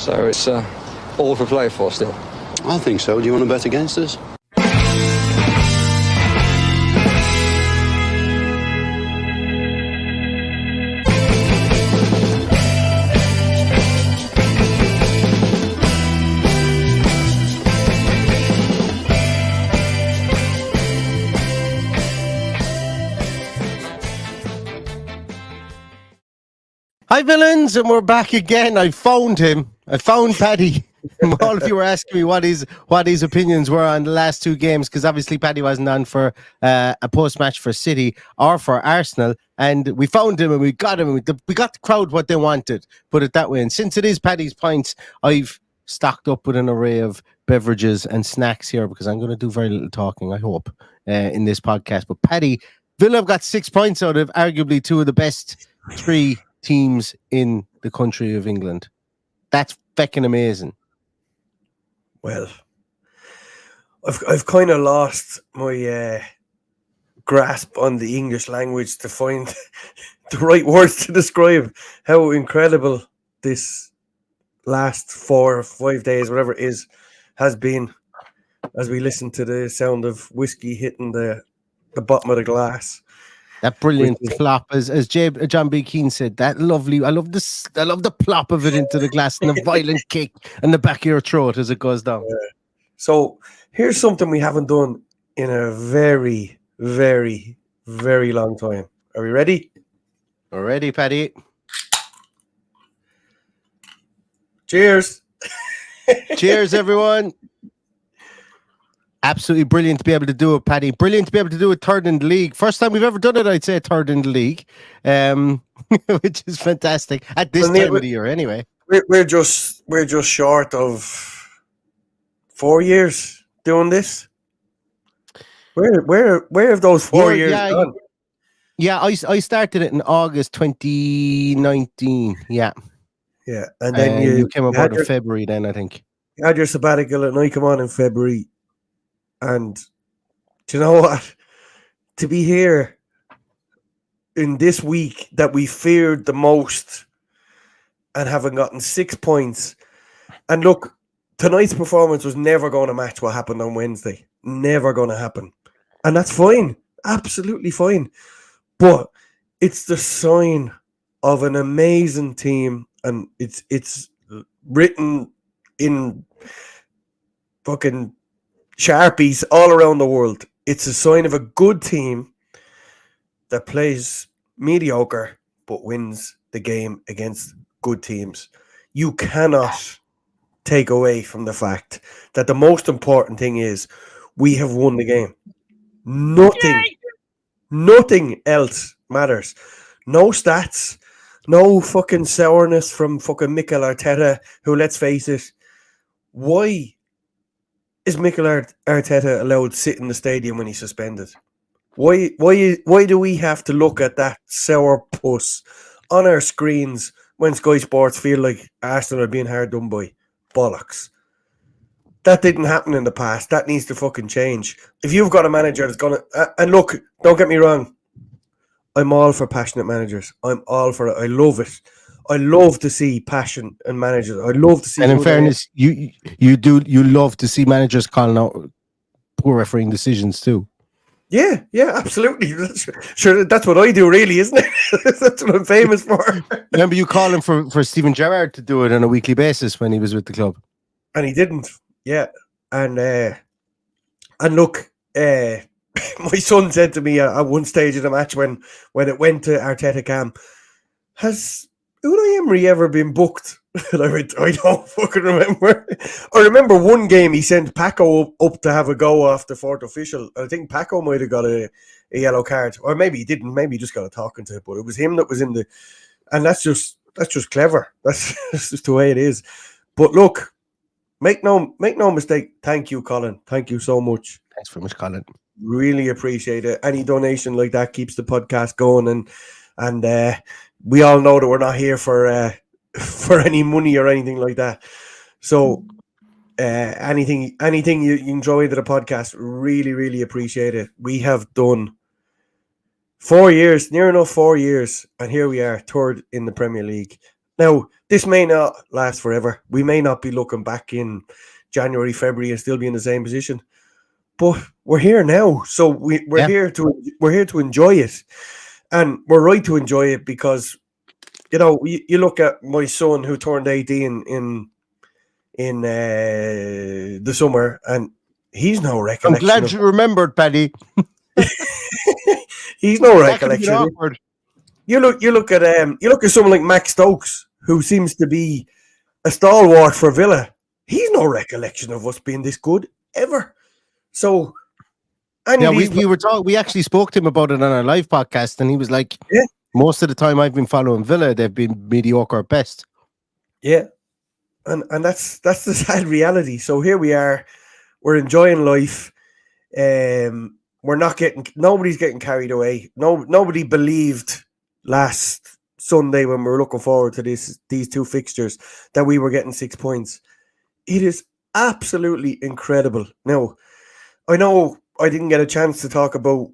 So it's all for play for still. I think so. Do you want to bet against us? Hi, villains, and we're back again. I found him. I found Paddy. All of you were asking me what his opinions were on the last two games, because obviously Paddy wasn't on for a post-match for City or for Arsenal, and we found him and we got him. We got the crowd what they wanted, put it that way. And since it is Paddy's Pints, I've stocked up with an array of beverages and snacks here, because I'm going to do very little talking, I hope, in this podcast. But Paddy, Villa have got 6 points out of arguably two of the best three teams in the country of England. That's feckin' amazing. Well, I've kind of lost my grasp on the English language to find the right words to describe how incredible this last 4 or 5 days, whatever it is, has been, as we listen to the sound of whiskey hitting the bottom of the glass. That brilliant plop, as John B. Keane said, that lovely. I love the plop of it into the glass and the violent kick in the back of your throat as it goes down. So here's something we haven't done in a very, very, very long time. Are we ready? We're ready, Paddy. Cheers. Cheers, everyone. Absolutely brilliant to be able to do it, Paddy. Brilliant to be able to do it third in the league. First time we've ever done it, I'd say third in the league, which is fantastic at this time of the year. Anyway, we're just short of 4 years doing this. Where have those 4 years gone? Yeah, I started it in August 2019. Yeah, and then you came aboard in February. Then I think you had your sabbatical, and I come on in February. And do you know what? To be here in this week that we feared the most and having gotten 6 points. And look, tonight's performance was never going to match what happened on Wednesday. Never going to happen. And that's fine. Absolutely fine. But it's the sign of an amazing team. And it's written in fucking Sharpies all around the world. It's a sign of a good team that plays mediocre but wins the game against good teams. You cannot take away from the fact that the most important thing is we have won the game. Nothing else matters. No stats, no fucking sourness from fucking Mikel Arteta, who, let's face it, why is Mikel Arteta allowed to sit in the stadium when he's suspended? Why do we have to look at that sour puss on our screens when Sky Sports feel like Arsenal are being hard done by? Bollocks. That didn't happen in the past. That needs to fucking change. If you've got a manager that's going to... and look, don't get me wrong. I'm all for passionate managers. I'm all for it. I love it. I love to see passion in managers. I love to see... And in fairness, you love to see managers calling out poor refereeing decisions too. Yeah, absolutely. Sure, that's what I do, really, isn't it? That's what I'm famous for. Remember you calling for Steven Gerrard to do it on a weekly basis when he was with the club, and he didn't. Yeah, and look, my son said to me at one stage of the match when it went to Arteta Cam, has Unai Emery ever been booked? And I went, I don't fucking remember. I remember one game he sent Paco up to have a go off the fourth official. I think Paco might have got a yellow card, or maybe he didn't. Maybe he just got a talking to it, but it was him that was in the. And that's just clever. That's just the way it is. But look, make no mistake. Thank you, Colin. Thank you so much. Thanks very much, Colin. Really appreciate it. Any donation like that keeps the podcast going, and we all know that we're not here for any money or anything like that. So anything you enjoy to the podcast, really, really appreciate it. We have done 4 years, near enough 4 years, and here we are, third in the Premier League. Now, this may not last forever. We may not be looking back in January, February and still be in the same position. But we're here now. So we're here to enjoy it. And we're right to enjoy it because, you look at my son who turned 18 in the summer, and he's no recollection. I'm glad you remembered, Paddy. He's no recollection. You look at someone like Max Stokes, who seems to be a stalwart for Villa. He's no recollection of us being this good ever. So, we actually spoke to him about it on our live podcast, and he was like, most of the time I've been following Villa, they've been mediocre at best. Yeah. And that's the sad reality. So here we are. We're enjoying life. Nobody's getting carried away. Nobody believed last Sunday when we were looking forward to these two fixtures that we were getting 6 points. It is absolutely incredible. Now, I know I didn't get a chance to talk about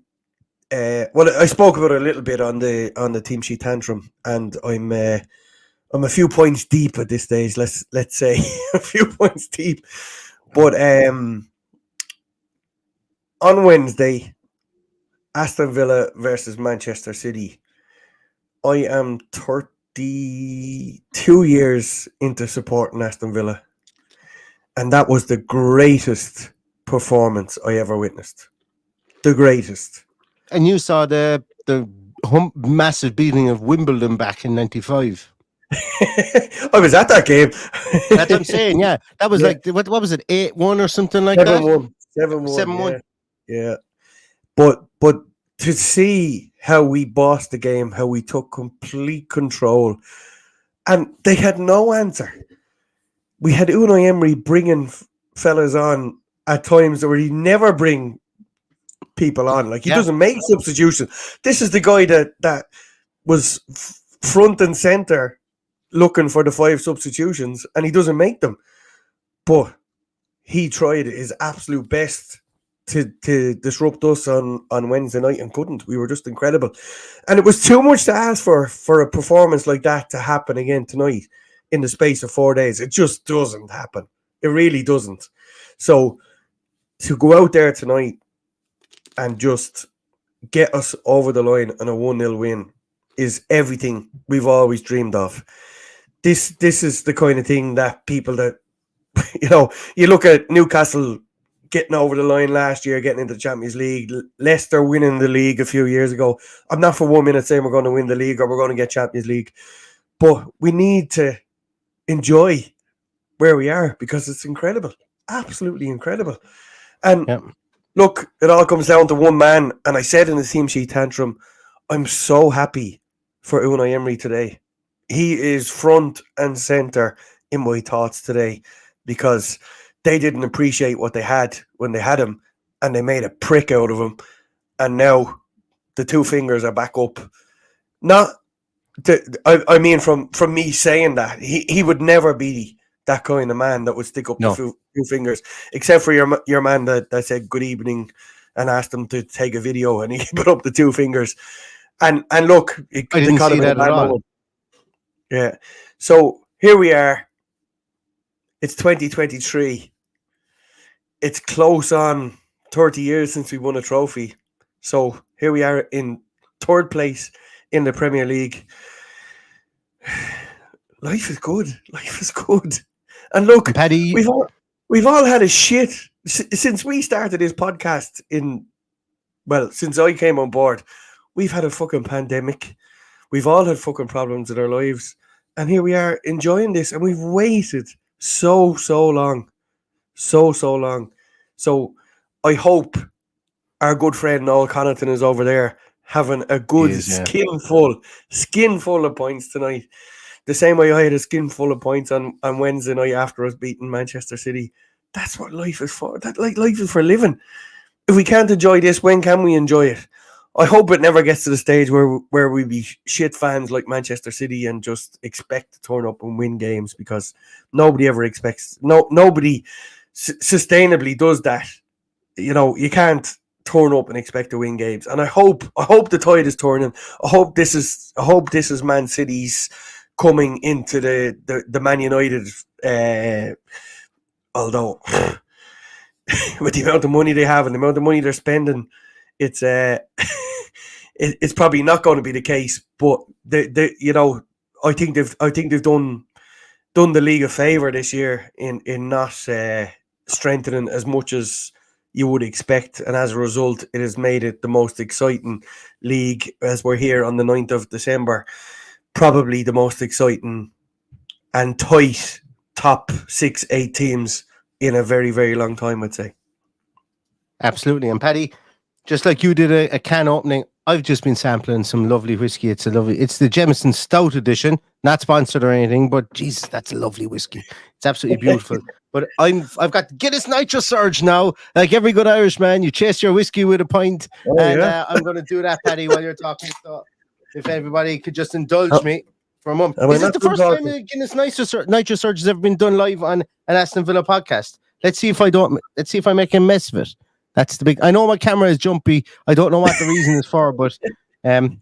I spoke about it a little bit on the team sheet tantrum, and I'm a few points deep at this stage. Let's say a few points deep. But on Wednesday, Aston Villa versus Manchester City. I am 32 years into supporting Aston Villa, and that was the greatest performance I ever witnessed. The greatest. And you saw the massive beating of Wimbledon back in '95. I was at that game. That's what I'm saying. Yeah, that was like what was it? 8-1 or something like 7-1. that. 7-1. Yeah. But to see how we bossed the game, how we took complete control, and they had no answer. We had Unai Emery bringing fellas on at times where he never bring people on. Like, he doesn't make substitutions. This is the guy that was front and center looking for the 5 substitutions, and he doesn't make them. But he tried his absolute best to disrupt us on Wednesday night and couldn't. We were just incredible. And it was too much to ask for a performance like that to happen again tonight in the space of 4 days. It just doesn't happen. It really doesn't. So to go out there tonight and just get us over the line on a 1-0 win is everything we've always dreamed of. This is the kind of thing that people that, you look at Newcastle getting over the line last year, getting into the Champions League, Leicester winning the league a few years ago. I'm not for 1 minute saying we're going to win the league or we're going to get Champions League, but we need to enjoy where we are because it's incredible, absolutely incredible. And look, it all comes down to one man, and I said in the team sheet tantrum, I'm so happy for Unai Emery today. He is front and center in my thoughts today because they didn't appreciate what they had when they had him, and they made a prick out of him. And now the 2 fingers are back up. I mean, from me saying that, he would never be that kind of man that would stick up the 2 fingers, except for your man that said good evening and asked him to take a video, and he put up the 2 fingers. And look, I didn't see that at all. Yeah. So here we are. It's 2023. It's close on 30 years since we won a trophy. So here we are in 3rd place in the Premier League. Life is good. Life is good. And look, Paddy, we've all had a shit since we started this podcast since I came on board. We've had a fucking pandemic. We've all had fucking problems in our lives. And here we are enjoying this. And we've waited so long. So long. So I hope our good friend Noel Connaughton is over there having a good skin full of points tonight. The same way I had a skin full of points on Wednesday night after us beating Manchester City. That's what life is for. Life is for living. If we can't enjoy this, when can we enjoy it? I hope it never gets to the stage where we be shit fans like Manchester City and just expect to turn up and win games, because nobody ever expects. Nobody sustainably does that. You can't turn up and expect to win games. And I hope the tide is turning. I hope this is Man City's coming into the Man United, although with the amount of money they have and the amount of money they're spending, it's it's probably not going to be the case. But I think they've done the league a favour this year in not strengthening as much as you would expect, and as a result, it has made it the most exciting league as we're here on the 9th of December. Probably the most exciting and tight top 6-8 teams in a very, very long time, I'd say. Absolutely. And Paddy, just like you did a can opening, I've just been sampling some lovely whiskey. It's the Jameson Stout edition, not sponsored or anything, but Jesus, that's a lovely whiskey. It's absolutely beautiful. But I've got Guinness Nitro Surge now. Like every good Irishman, you chase your whiskey with a pint. I'm going to do that, Paddy, while you're talking. So if everybody could just indulge me for a moment. Is it the first time Guinness Nitro Surge has ever been done live on an Aston Villa podcast? Let's see if I make a mess of it. That's the big. I know my camera is jumpy. I don't know what the reason is for, but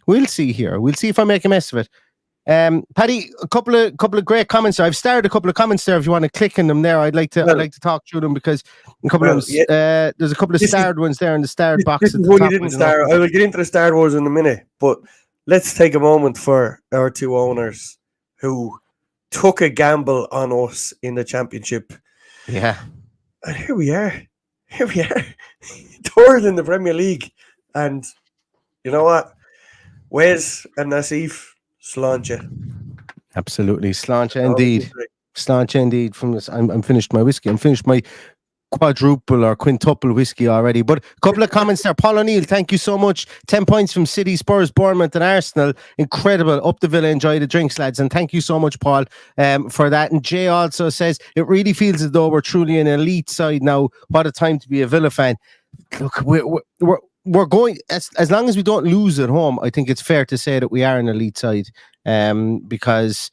we'll see here. We'll see if I make a mess of it. Paddy, a couple of great comments there. I've started a couple of comments there. If you want to click in them there, I'd like to talk through them because a couple of them, there's a couple of starred ones there in the starred box. This is one you didn't star. I will get into the starred ones in a minute, but let's take a moment for our two owners who took a gamble on us in the championship. Yeah, and here we are. Third in the Premier League, and you know what? Wes and Nassif, sláinte. Absolutely, sláinte indeed. Sláinte indeed. From this, I'm finished my whiskey. I'm finished my quadruple or quintuple whiskey already. But a couple of comments there. Paul O'Neill, thank you so much. 10 points from City, Spurs, Bournemouth and Arsenal. Incredible. Up the Villa, enjoy the drinks, lads. And thank you so much, Paul, for that. And Jay also says, it really feels as though we're truly an elite side now. What a time to be a Villa fan. Look, we're going, as long as we don't lose at home, I think it's fair to say that we are an elite side. Because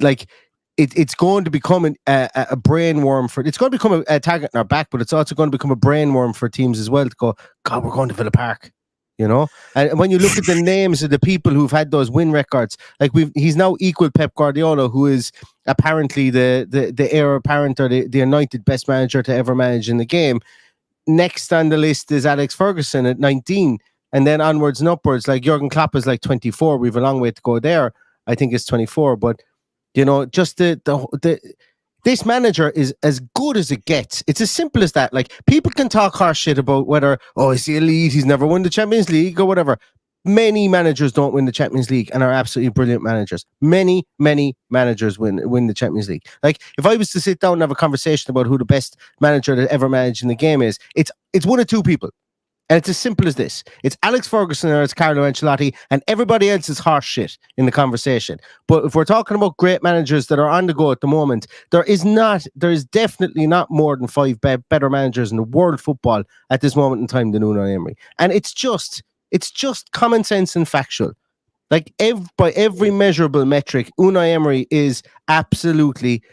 like, it's going to become a brain worm for. It's going to become a target in our back, but it's also going to become a brain worm for teams as well to go, God, we're going to Villa Park, you know. And when you look at the names of the people who've had those win records, like he's now equal Pep Guardiola, who is apparently the heir apparent or the anointed best manager to ever manage in the game. Next on the list is Alex Ferguson at 19, and then onwards and upwards. Like Jurgen Klopp is like 24. We've a long way to go there. I think it's 24, but. You know, just this manager is as good as it gets. It's as simple as that. Like, people can talk harsh shit about whether, is he elite, he's never won the Champions League or whatever. Many managers don't win the Champions League and are absolutely brilliant managers. Many managers win the Champions League. Like, if I was to sit down and have a conversation about who the best manager that ever managed in the game is, it's one of two people. And it's as simple as this. It's Alex Ferguson or it's Carlo Ancelotti, and everybody else is harsh shit in the conversation. But if we're talking about great managers that are on the go at the moment, there is definitely not more than 5 better managers in the world football at this moment in time than Unai Emery. And it's just common sense and factual. Like by every measurable metric, Unai Emery is absolutely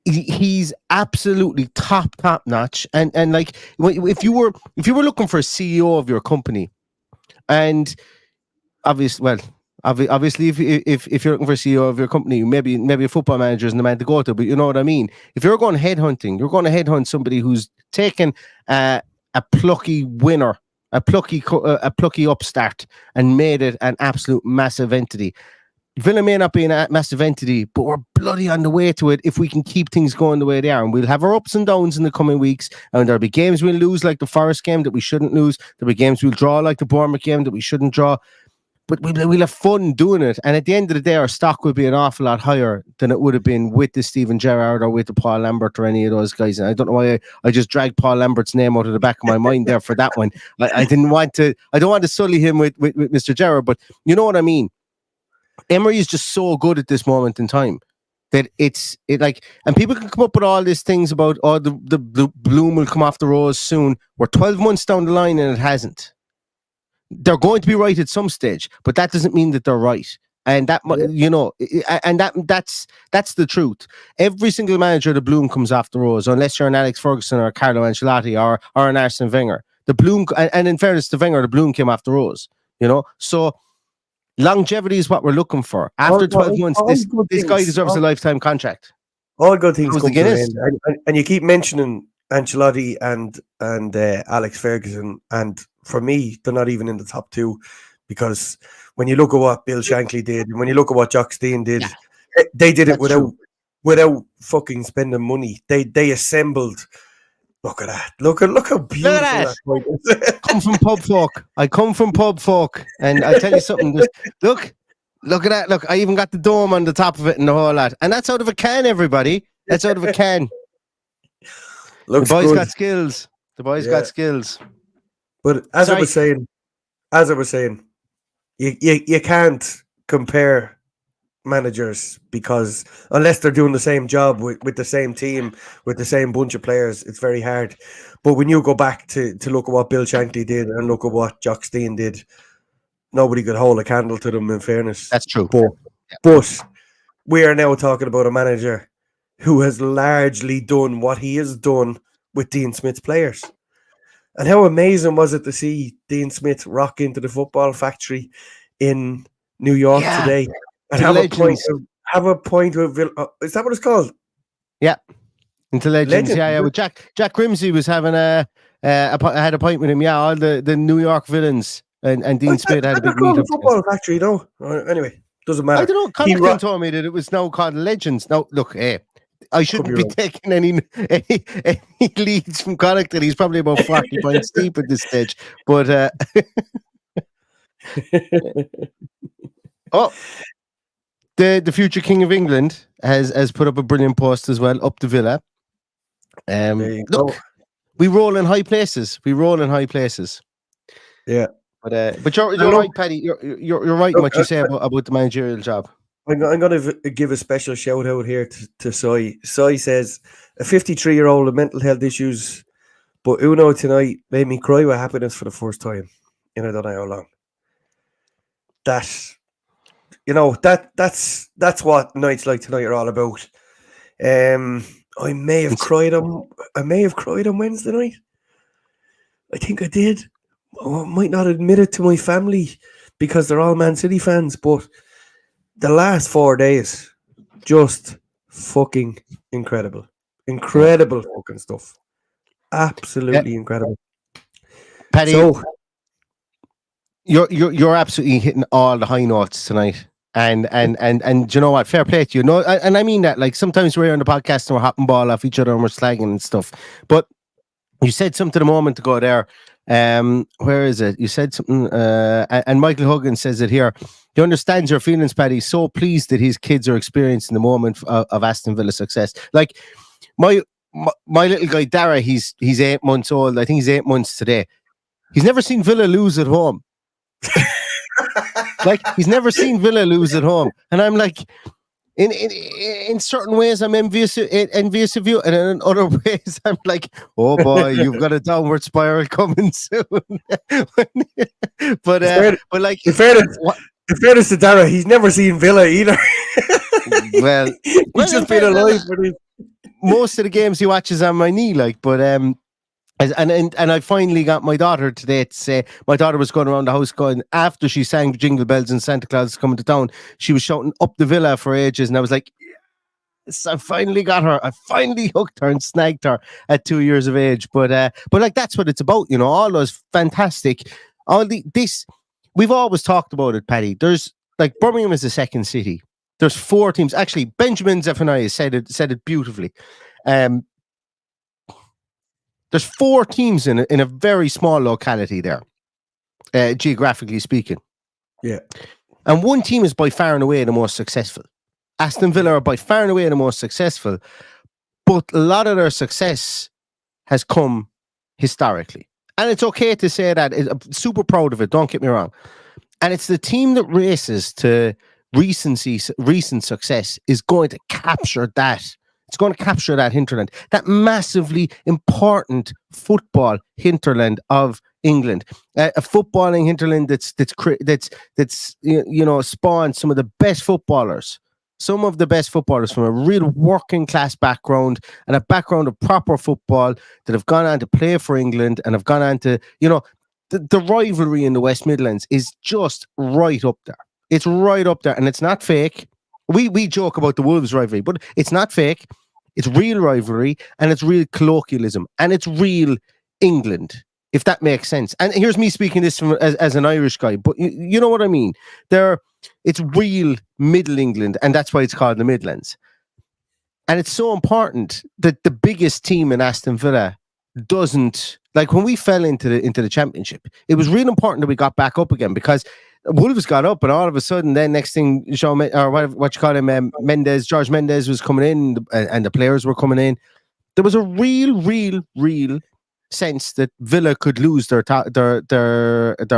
he's absolutely top notch, and like if you were looking for a CEO of your company, and obviously if you're looking for a CEO of your company, maybe a football manager isn't the man to go to, but you know what I mean. If you're going headhunting, you're going to headhunt somebody who's taken a plucky winner, a plucky upstart, and made it an absolute massive entity. Villa may not be a massive entity, but we're bloody on the way to it if we can keep things going the way they are. And we'll have our ups and downs in the coming weeks. And there'll be games we'll lose, like the Forest game that we shouldn't lose. There'll be games we'll draw, like the Bournemouth game that we shouldn't draw. But we'll have fun doing it. And at the end of the day, our stock will be an awful lot higher than it would have been with the Steven Gerrard or with the Paul Lambert or any of those guys. And I don't know why I just dragged Paul Lambert's name out of the back of my mind there for that one. I don't want to sully him with Mr. Gerrard, but you know what I mean. Emery is just so good at this moment in time that and people can come up with all these things about the bloom will come off the rose soon. We're 12 months down the line and it hasn't. They're going to be right at some stage, but that doesn't mean that they're right. And that, you know, and that's the truth. Every single manager, the bloom comes off the rose, unless you're an Alex Ferguson or a Carlo Ancelotti or an Arsene Wenger. The bloom, and in fairness to Wenger, the bloom came off the rose. You know, so Longevity is what we're looking for. After 12 months, this guy deserves a lifetime contract. All good things How's come the to an Guinness? end. And you keep mentioning Ancelotti and Alex Ferguson, and for me, they're not even in the top two, because when you look at what Bill Shankly did, and when you look at what Jock Stein did, they did it without fucking spending money. They assembled. Look at that! Look how beautiful that point is. Come from pub folk. I come from pub folk, and I tell you something. Look at that! Look, I even got the dome on the top of it and the whole lot, and that's out of a can. Everybody, that's out of a can. Looks the boys good. got skills. The boys got skills. But as I was saying, you can't compare managers, because unless they're doing the same job with the same team, with the same bunch of players, it's very hard. But when you go back to look at what Bill Shankly did and look at what Jock Stein did, nobody could hold a candle to them, in fairness. That's true. But we are now talking about a manager who has largely done what he has done with Dean Smith's players. And how amazing was it to see Dean Smith rock into the football factory in New York today and have a point with Villa. Is that what it's called? Yeah. Into Legends. Yeah. Well, Jack Grimsey was having I had a point with him. Yeah, all the New York villains and Dean Smith had a big meet up. Football factory, though. Anyway, doesn't matter. I don't know. Connaughton told me that it was now called Legends. Now, look, I shouldn't be taking any leads from Connaughton. He's probably about 40 points deep at this stage. But the future King of England has put up a brilliant post as well, up the Villa. Look, we roll in high places. Yeah. But you're right, Paddy. You're right in what you say about the managerial job. I'm going to give a special shout out here to Soy. Soy says, a 53-year-old with mental health issues, but Uno tonight made me cry with happiness for the first time in I don't know how long. That's what nights like tonight are all about. I may have cried on Wednesday night. I think I did. I might not admit it to my family because they're all Man City fans, but the last 4 days, just fucking incredible. Incredible fucking stuff. Absolutely incredible. Paddy, you're absolutely hitting all the high notes tonight. And you know what? Fair play to you. And I mean that. Like, sometimes we're on the podcast and we're hopping ball off each other and we're slagging and stuff. But you said something a moment ago there. Where is it? You said something, and Michael Huggins says it here. He understands your feelings, Paddy. So pleased that his kids are experiencing the moment of Aston Villa success. Like my little guy Dara, he's 8 months old. I think he's 8 months today. He's never seen Villa lose at home. Like, he's never seen Villa lose at home, and I'm like, in certain ways, I'm envious of you, and in other ways, I'm like, oh boy, you've got a downward spiral coming soon. but like, in fairness to Dara, he's never seen Villa either. well, he's just been alive. Most of the games he watches on my knee, like, but And I finally got my daughter today to say, my daughter was going around the house going, after she sang Jingle Bells and Santa Claus is Coming to Town, she was shouting up the Villa for ages, and I was like, yes, I finally got her. I finally hooked her and snagged her at 2 years of age. But like, that's what it's about, you know, all those fantastic, we've always talked about it, Paddy. There's, like, Birmingham is the second city. There's 4 teams. Actually, Benjamin Zephaniah said it beautifully. There's 4 teams in a very small locality there, geographically speaking. Yeah. And one team is by far and away the most successful. Aston Villa are by far and away the most successful, but a lot of their success has come historically. And it's okay to say that. I'm super proud of it, don't get me wrong. And it's the team that races to recent success is going to capture that. It's going to capture that hinterland, that massively important football hinterland of England, a footballing hinterland that's spawned some of the best footballers, from a real working class background and a background of proper football that have gone on to play for England and have gone on to, the rivalry in the West Midlands is just right up there. It's right up there, and it's not fake. We joke about the Wolves rivalry, but it's not fake. It's real rivalry, and it's real colloquialism, and it's real England, if that makes sense. And here's me speaking this from, as an Irish guy, but you know what I mean. It's real Middle England, and that's why it's called the Midlands. And it's so important that the biggest team in Aston Villa doesn't, like, when we fell into the championship, it was real important that we got back up again, because Wolves got up, and all of a sudden, then next thing, what you call him, George Mendes was coming in, and the players were coming in. There was a real sense that Villa could lose their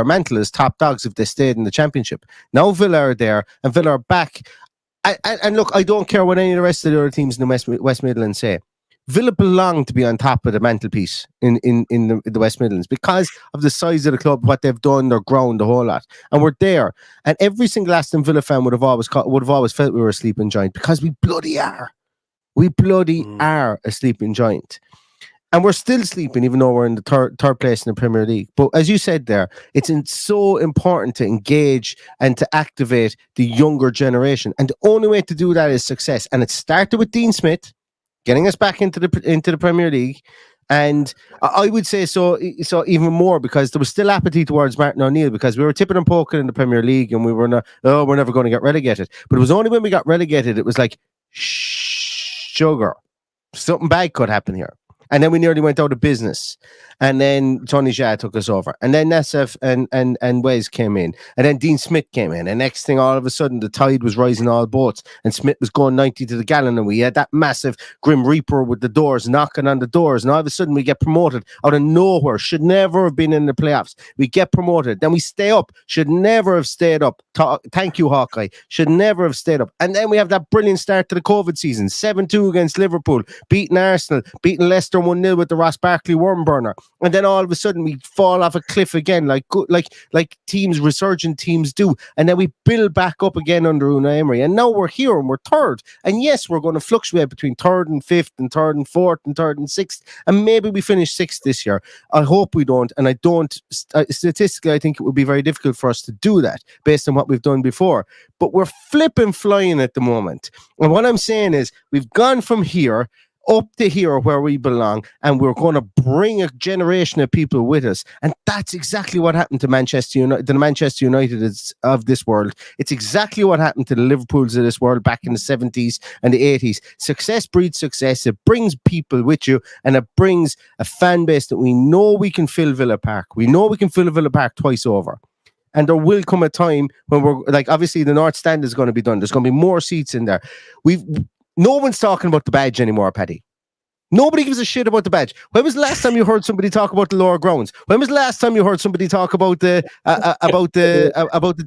mantle as top dogs if they stayed in the championship. Now Villa are there, and Villa are back. And look, I don't care what any of the rest of the other teams in the West Midlands say. Villa belong to be on top of the mantelpiece in the West Midlands because of the size of the club, what they've done, their ground, the whole lot, and we're there. And every single Aston Villa fan would have always felt we were a sleeping giant, because we bloody are. We bloody are a sleeping giant. And we're still sleeping, even though we're in the third place in the Premier League. But as you said there, it's so important to engage and to activate the younger generation. And the only way to do that is success. And it started with Dean Smith getting us back into the Premier League. And I would say so even more, because there was still apathy towards Martin O'Neill, because we were tipping and poking in the Premier League, and we were not, we're never going to get relegated. But it was only when we got relegated, it was like, sugar, something bad could happen here. And then we nearly went out of business. And then Tony Jaa took us over. And then Nassef and Wes came in. And then Dean Smith came in. And next thing, all of a sudden, the tide was rising all boats. And Smith was going 90 to the gallon. And we had that massive Grim Reaper with the doors, knocking on the doors. And all of a sudden, we get promoted out of nowhere. Should never have been in the playoffs. We get promoted. Then we stay up. Should never have stayed up. Thank you, Hawkeye. Should never have stayed up. And then we have that brilliant start to the COVID season. 7-2 against Liverpool. Beating Arsenal. Beating Leicester 1-0 with the Ross Barkley worm burner. And then all of a sudden we fall off a cliff again, like teams, resurgent teams do. And then we build back up again under Unai Emery. And now we're here and we're third. And yes, we're going to fluctuate between third and fifth and third and fourth and third and sixth. And maybe we finish sixth this year. I hope we don't. And I don't. Statistically, I think it would be very difficult for us to do that based on what we've done before. But we're flipping flying at the moment. And what I'm saying is we've gone from here up to here where we belong, and we're going to bring a generation of people with us. And that's exactly what happened to Manchester United, the Manchester United of this world. It's exactly what happened to the Liverpools of this world back in the 70s and the 80s. Success breeds success. It brings people with you, and it brings a fan base that we know we can fill Villa Park. We know we can fill Villa Park twice over. And there will come a time when we're, like, obviously the North Stand is going to be done. There's going to be more seats in there. No one's talking about the badge anymore, Paddy. Nobody gives a shit about the badge. When was the last time you heard somebody talk about the lower grounds? When was the last time you heard somebody talk about the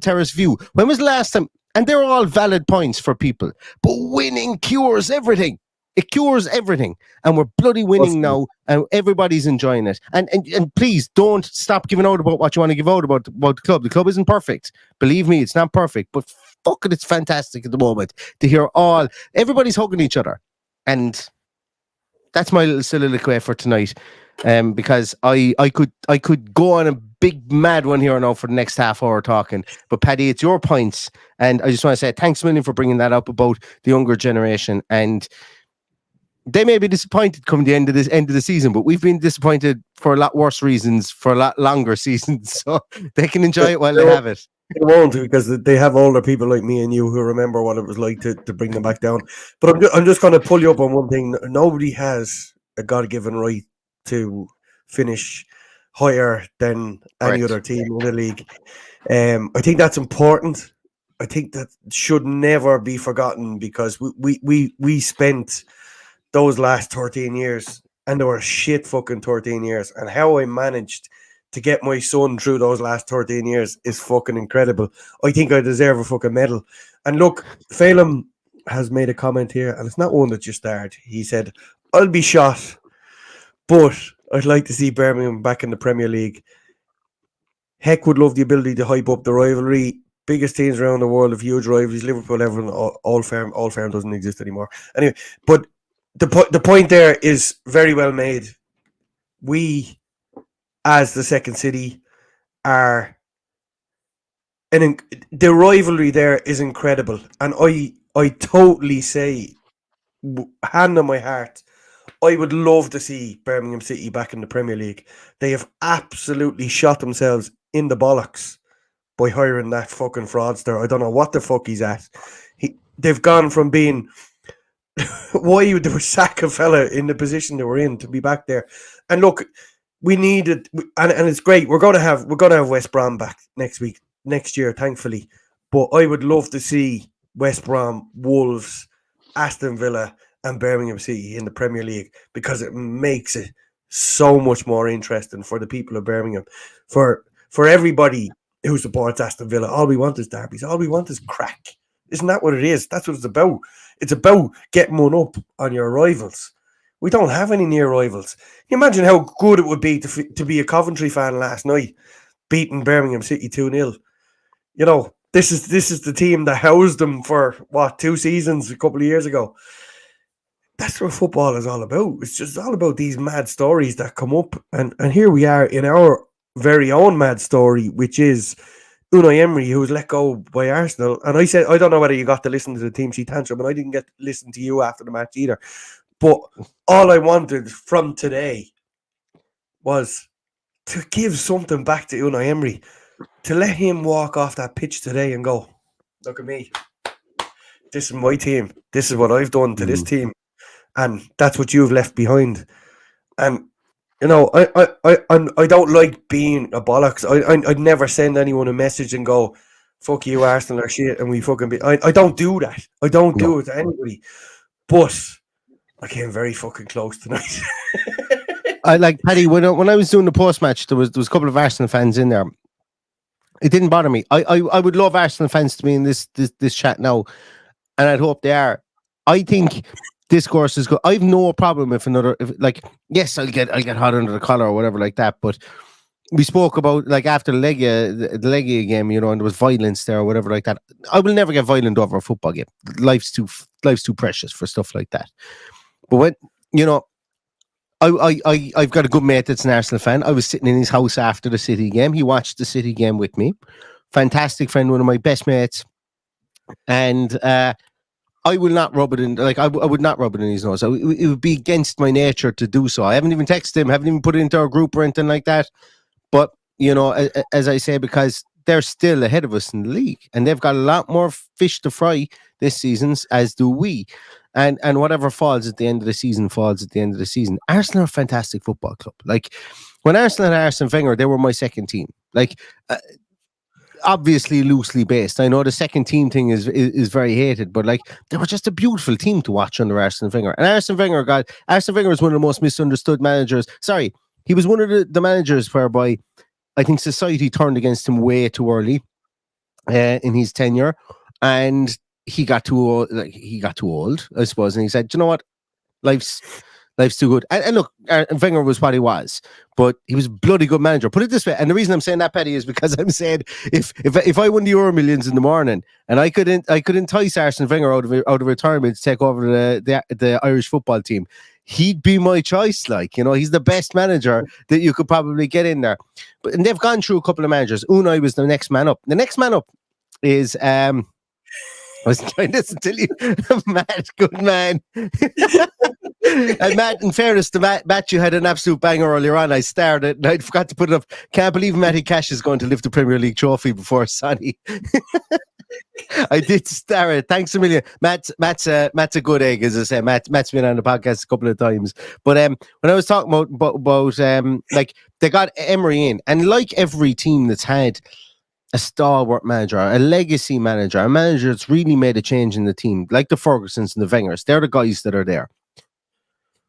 terrace view? When was the last time? And they're all valid points for people. But winning cures everything. It cures everything. And we're bloody winning now, and everybody's enjoying it. And please don't stop giving out about what you want to give out about the club. The club isn't perfect. Believe me, it's not perfect. But fuck it, it's fantastic at the moment to hear everybody's hugging each other. And that's my little soliloquy for tonight. Because I could go on a big mad one here now for the next half hour talking. But Paddy, it's your points. And I just want to say thanks a million for bringing that up about the younger generation. And they may be disappointed come the end of the season, but we've been disappointed for a lot worse reasons for a lot longer seasons. So they can enjoy it while they have it. They won't, because they have older people like me and you who remember what it was like to bring them back down. But I'm just going to pull you up on one thing. Nobody has a God-given right to finish higher than any other team in the league. I think that's important. I think that should never be forgotten, because we spent those last 13 years, and they were shit fucking 13 years, and how I managed to get my son through those last 13 years is fucking incredible. I think I deserve a fucking medal. And look, Phelan has made a comment here, and it's not one that you start. He said, I'll be shot, but I'd like to see Birmingham back in the Premier League. Heck would love the ability to hype up the rivalry. Biggest teams around the world have huge rivalries. Liverpool, everyone, all firm doesn't exist anymore. Anyway, but the point there is very well made. We, as the second city, are and the rivalry there is incredible. And I totally say, hand on my heart, I would love to see Birmingham City back in the Premier League. They have absolutely shot themselves in the bollocks by hiring that fucking fraudster. I don't know what the fuck he's at. They've gone from being why would they sack a fella in the position they were in to be back there. And look, we needed, and it's great. We're gonna have West Brom back next year, thankfully. But I would love to see West Brom, Wolves, Aston Villa, and Birmingham City in the Premier League, because it makes it so much more interesting for the people of Birmingham, for everybody who supports Aston Villa. All we want is derbies. All we want is crack. Isn't that what it is? That's what it's about. It's about getting one up on your rivals. We don't have any near rivals. Can you imagine how good it would be to be a Coventry fan last night, beating Birmingham City 2-0. You know, this is the team that housed them for 2 seasons a couple of years ago. That's what football is all about. It's just all about these mad stories that come up, and here we are in our very own mad story, which is Unai Emery, who was let go by Arsenal. And I said, I don't know whether you got to listen to the team sheet tantrum, but I didn't get to listen to you after the match either. But all I wanted from today was to give something back to Unai Emery, to let him walk off that pitch today and go, look at me. This is my team. This is what I've done to this team. And that's what you've left behind. And you know, I don't like being a bollocks. I'd never send anyone a message and go, fuck you, Arsenal or shit, and we fucking be. I don't do that. I don't do it to anybody. But I came very fucking close tonight. I like Paddy, when I was doing the post match, there was a couple of Arsenal fans in there. It didn't bother me. I would love Arsenal fans to be in this chat now, and I'd hope they are. I think discourse is good. I've no problem if yes, I'll get hot under the collar or whatever like that. But we spoke about, like, after the Legia game, you know, and there was violence there or whatever like that. I will never get violent over a football game. Life's too precious for stuff like that. But when, you know, I've got a good mate that's an Arsenal fan. I was sitting in his house after the City game. He watched the City game with me. Fantastic friend, one of my best mates, and I will not rub it in. Like, I would not rub it in his nose. It would be against my nature to do so. I haven't even texted him, haven't even put it into our group or anything like that. But, you know, as I say, because they're still ahead of us in the league, and they've got a lot more fish to fry this season, as do we. And whatever falls at the end of the season falls at the end of the season. Arsenal are a fantastic football club. Like, when Arsenal had Arsene Wenger, they were my second team. Like, obviously loosely based. I know the second team thing is very hated, but like, they were just a beautiful team to watch under Arsene Wenger. And Arsene Wenger is one of the most misunderstood managers. Sorry, he was one of the managers whereby I think society turned against him way too early in his tenure, and he got too old. Like, he got too old, I suppose, and he said, "You know what? Life's too good." And look, Wenger was what he was, but he was a bloody good manager. Put it this way, and the reason I'm saying that, Paddy, is because I'm saying if I won the Euro Millions in the morning and I could entice Arsene Wenger out of retirement to take over the Irish football team, he'd be my choice. Like, you know, he's the best manager that you could probably get in there. And they've gone through a couple of managers. Unai was the next man up. The next man up is I was trying to tell you, Matt, good man. And Matt, in fairness to Matt, you had an absolute banger earlier on. I starred it and I forgot to put it up. Can't believe Matty Cash is going to lift the Premier League trophy before Sonny. I did star it. Thanks a million. Matt's a good egg, as I say. Matt's been on the podcast a couple of times. But when I was talking about like, they got Emery in, and like every team that's had a stalwart manager, a legacy manager, a manager that's really made a change in the team, like the Fergusons and the Wengers, they're the guys that are there.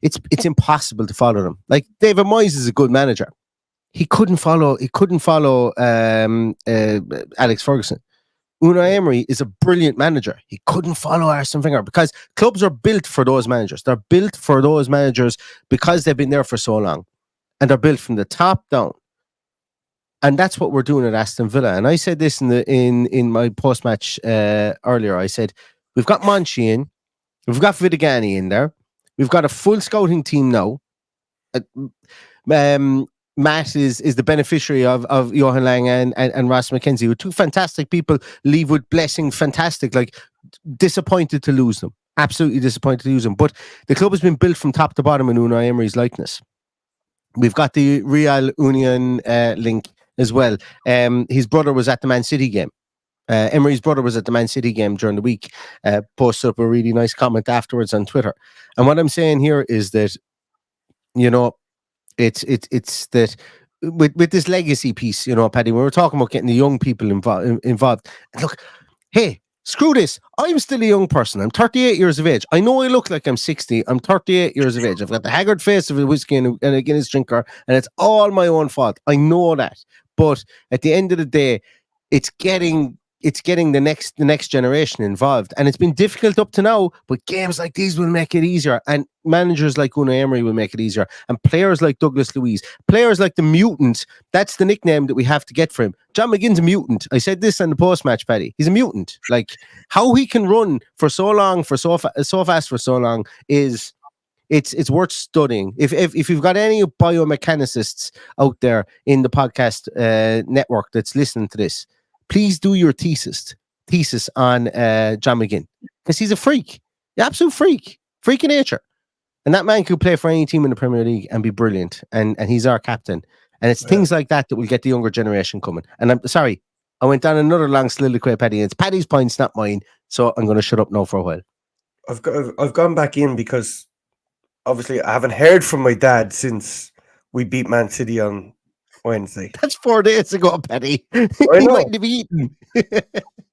It's impossible to follow them. Like, David Moyes is a good manager. He couldn't follow Alex Ferguson. Unai Emery is a brilliant manager. He couldn't follow Arsene Wenger, because clubs are built for those managers. They're built for those managers because they've been there for so long, and they're built from the top down. And that's what we're doing at Aston Villa. And I said this in my post match earlier. I said, we've got Monchi in, we've got Vidigani in there, we've got a full scouting team now. Matt is the beneficiary of Johan Lang and Ross McKenzie, who are two fantastic people, leave with blessing, fantastic. Like, disappointed to lose them. Absolutely disappointed to lose them. But the club has been built from top to bottom in Unai Emery's likeness. We've got the Real Union link as well. His brother was at the Man City game. Emery's brother was at the Man City game during the week. Posted up a really nice comment afterwards on Twitter. And what I'm saying here is that, you know, it's that with this legacy piece, you know, Paddy, we were talking about getting the young people involved. Look, hey, screw this. I'm still a young person. I'm 38 years of age. I know I look like I'm 60. I'm 38 years of age. I've got the haggard face of a whiskey and a Guinness drinker, and it's all my own fault. I know that. But at the end of the day, it's getting the next generation involved, and it's been difficult up to now, but games like these will make it easier, and managers like Unai Emery will make it easier, and players like Douglas Luiz, players like the Mutant. That's the nickname that we have to get for him. John McGinn's a mutant. I said this on the post-match, Paddy. He's a mutant. Like, how he can run for so long, for so fast for so long is it's worth studying. If you've got any biomechanicists out there in the podcast network that's listening to this, please do your thesis on John McGinn, because he's a freak, absolute freak of nature, and that man could play for any team in the Premier League and be brilliant. And he's our captain. And it's things like that will get the younger generation coming. And I'm sorry, I went down another long soliloquy, Paddy. It's Paddy's points, not mine. So I'm going to shut up now for a while. I've gone back in because obviously I haven't heard from my dad since we beat Man City on Wednesday. That's 4 days ago, Paddy. He might have eaten.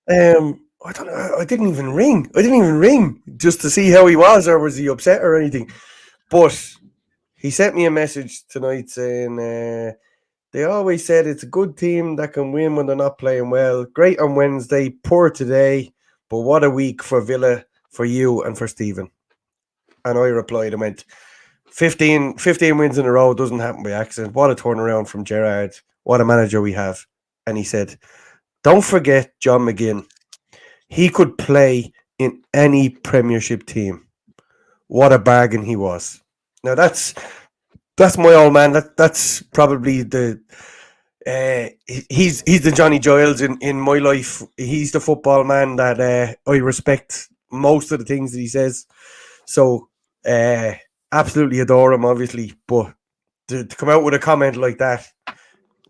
I don't know. I didn't even ring just to see how he was, or was he upset or anything. But he sent me a message tonight saying they always said it's a good team that can win when they're not playing well. Great on Wednesday, poor today, but what a week for Villa, for you, and for Stephen. And I replied, I went, 15 wins in a row doesn't happen by accident. What a turnaround from Gerrard. What a manager we have. And he said, don't forget John McGinn. He could play in any Premiership team. What a bargain he was. Now that's my old man. That's probably the he's the Johnny Giles in my life. He's the football man that I respect most of the things that he says. So absolutely adore him, obviously, but to come out with a comment like that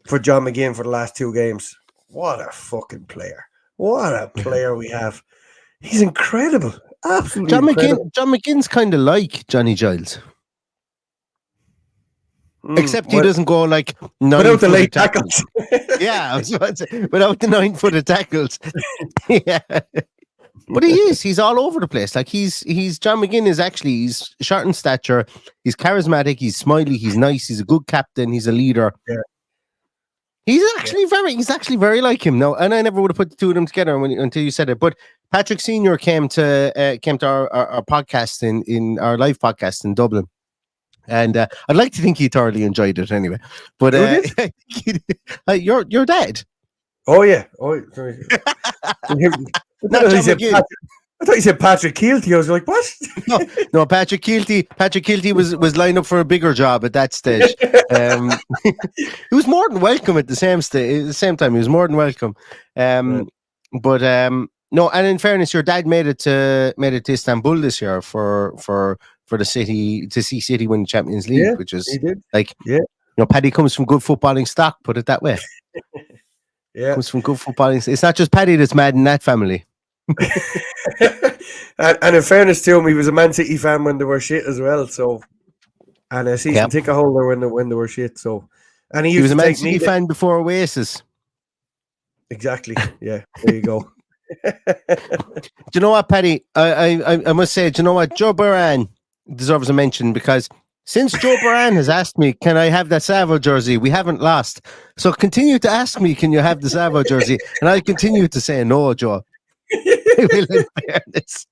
for John McGinn for the last 2 games, what a fucking player. What a player we have. He's incredible. Absolutely incredible. John McGinn's kind of like Johnny Giles. Except he doesn't go like 9 without the late tackles. Yeah, I was about to say, without the 9-footed tackles. Yeah. But he is. He's all over the place. Like he's John McGinn is actually, he's short in stature. He's charismatic. He's smiley. He's nice. He's a good captain. He's a leader. Yeah. He's actually very like him. No, and I never would have put the two of them together until you said it. But Patrick Senior came to our podcast in our live podcast in Dublin. And I'd like to think he thoroughly enjoyed it anyway. But your dad. Oh yeah. Oh, sorry. I thought you said Patrick Keelty. I was like, what? No, Patrick Keelty was lined up for a bigger job at that stage. He was more than welcome at the same time. He was more than welcome. But no, and in fairness, your dad made it to Istanbul this year for the City, to see City win the Champions League, which is like, you know, Paddy comes from good footballing stock, put it that way. Comes from good footballing. It's not just Paddy that's mad in that family. and in fairness to him, he was a Man City fan when they were shit as well. So, and a season ticket holder when they were shit. So, and he was a Man City fan before Oasis. Exactly. Yeah. There you go. Do you know what, Paddy? I must say, do you know what? Joe Buran deserves a mention, because since Joe Buran has asked me, can I have that Savo jersey? We haven't lost. So continue to ask me, can you have the Savo jersey? And I continue to say no, Joe. In fairness.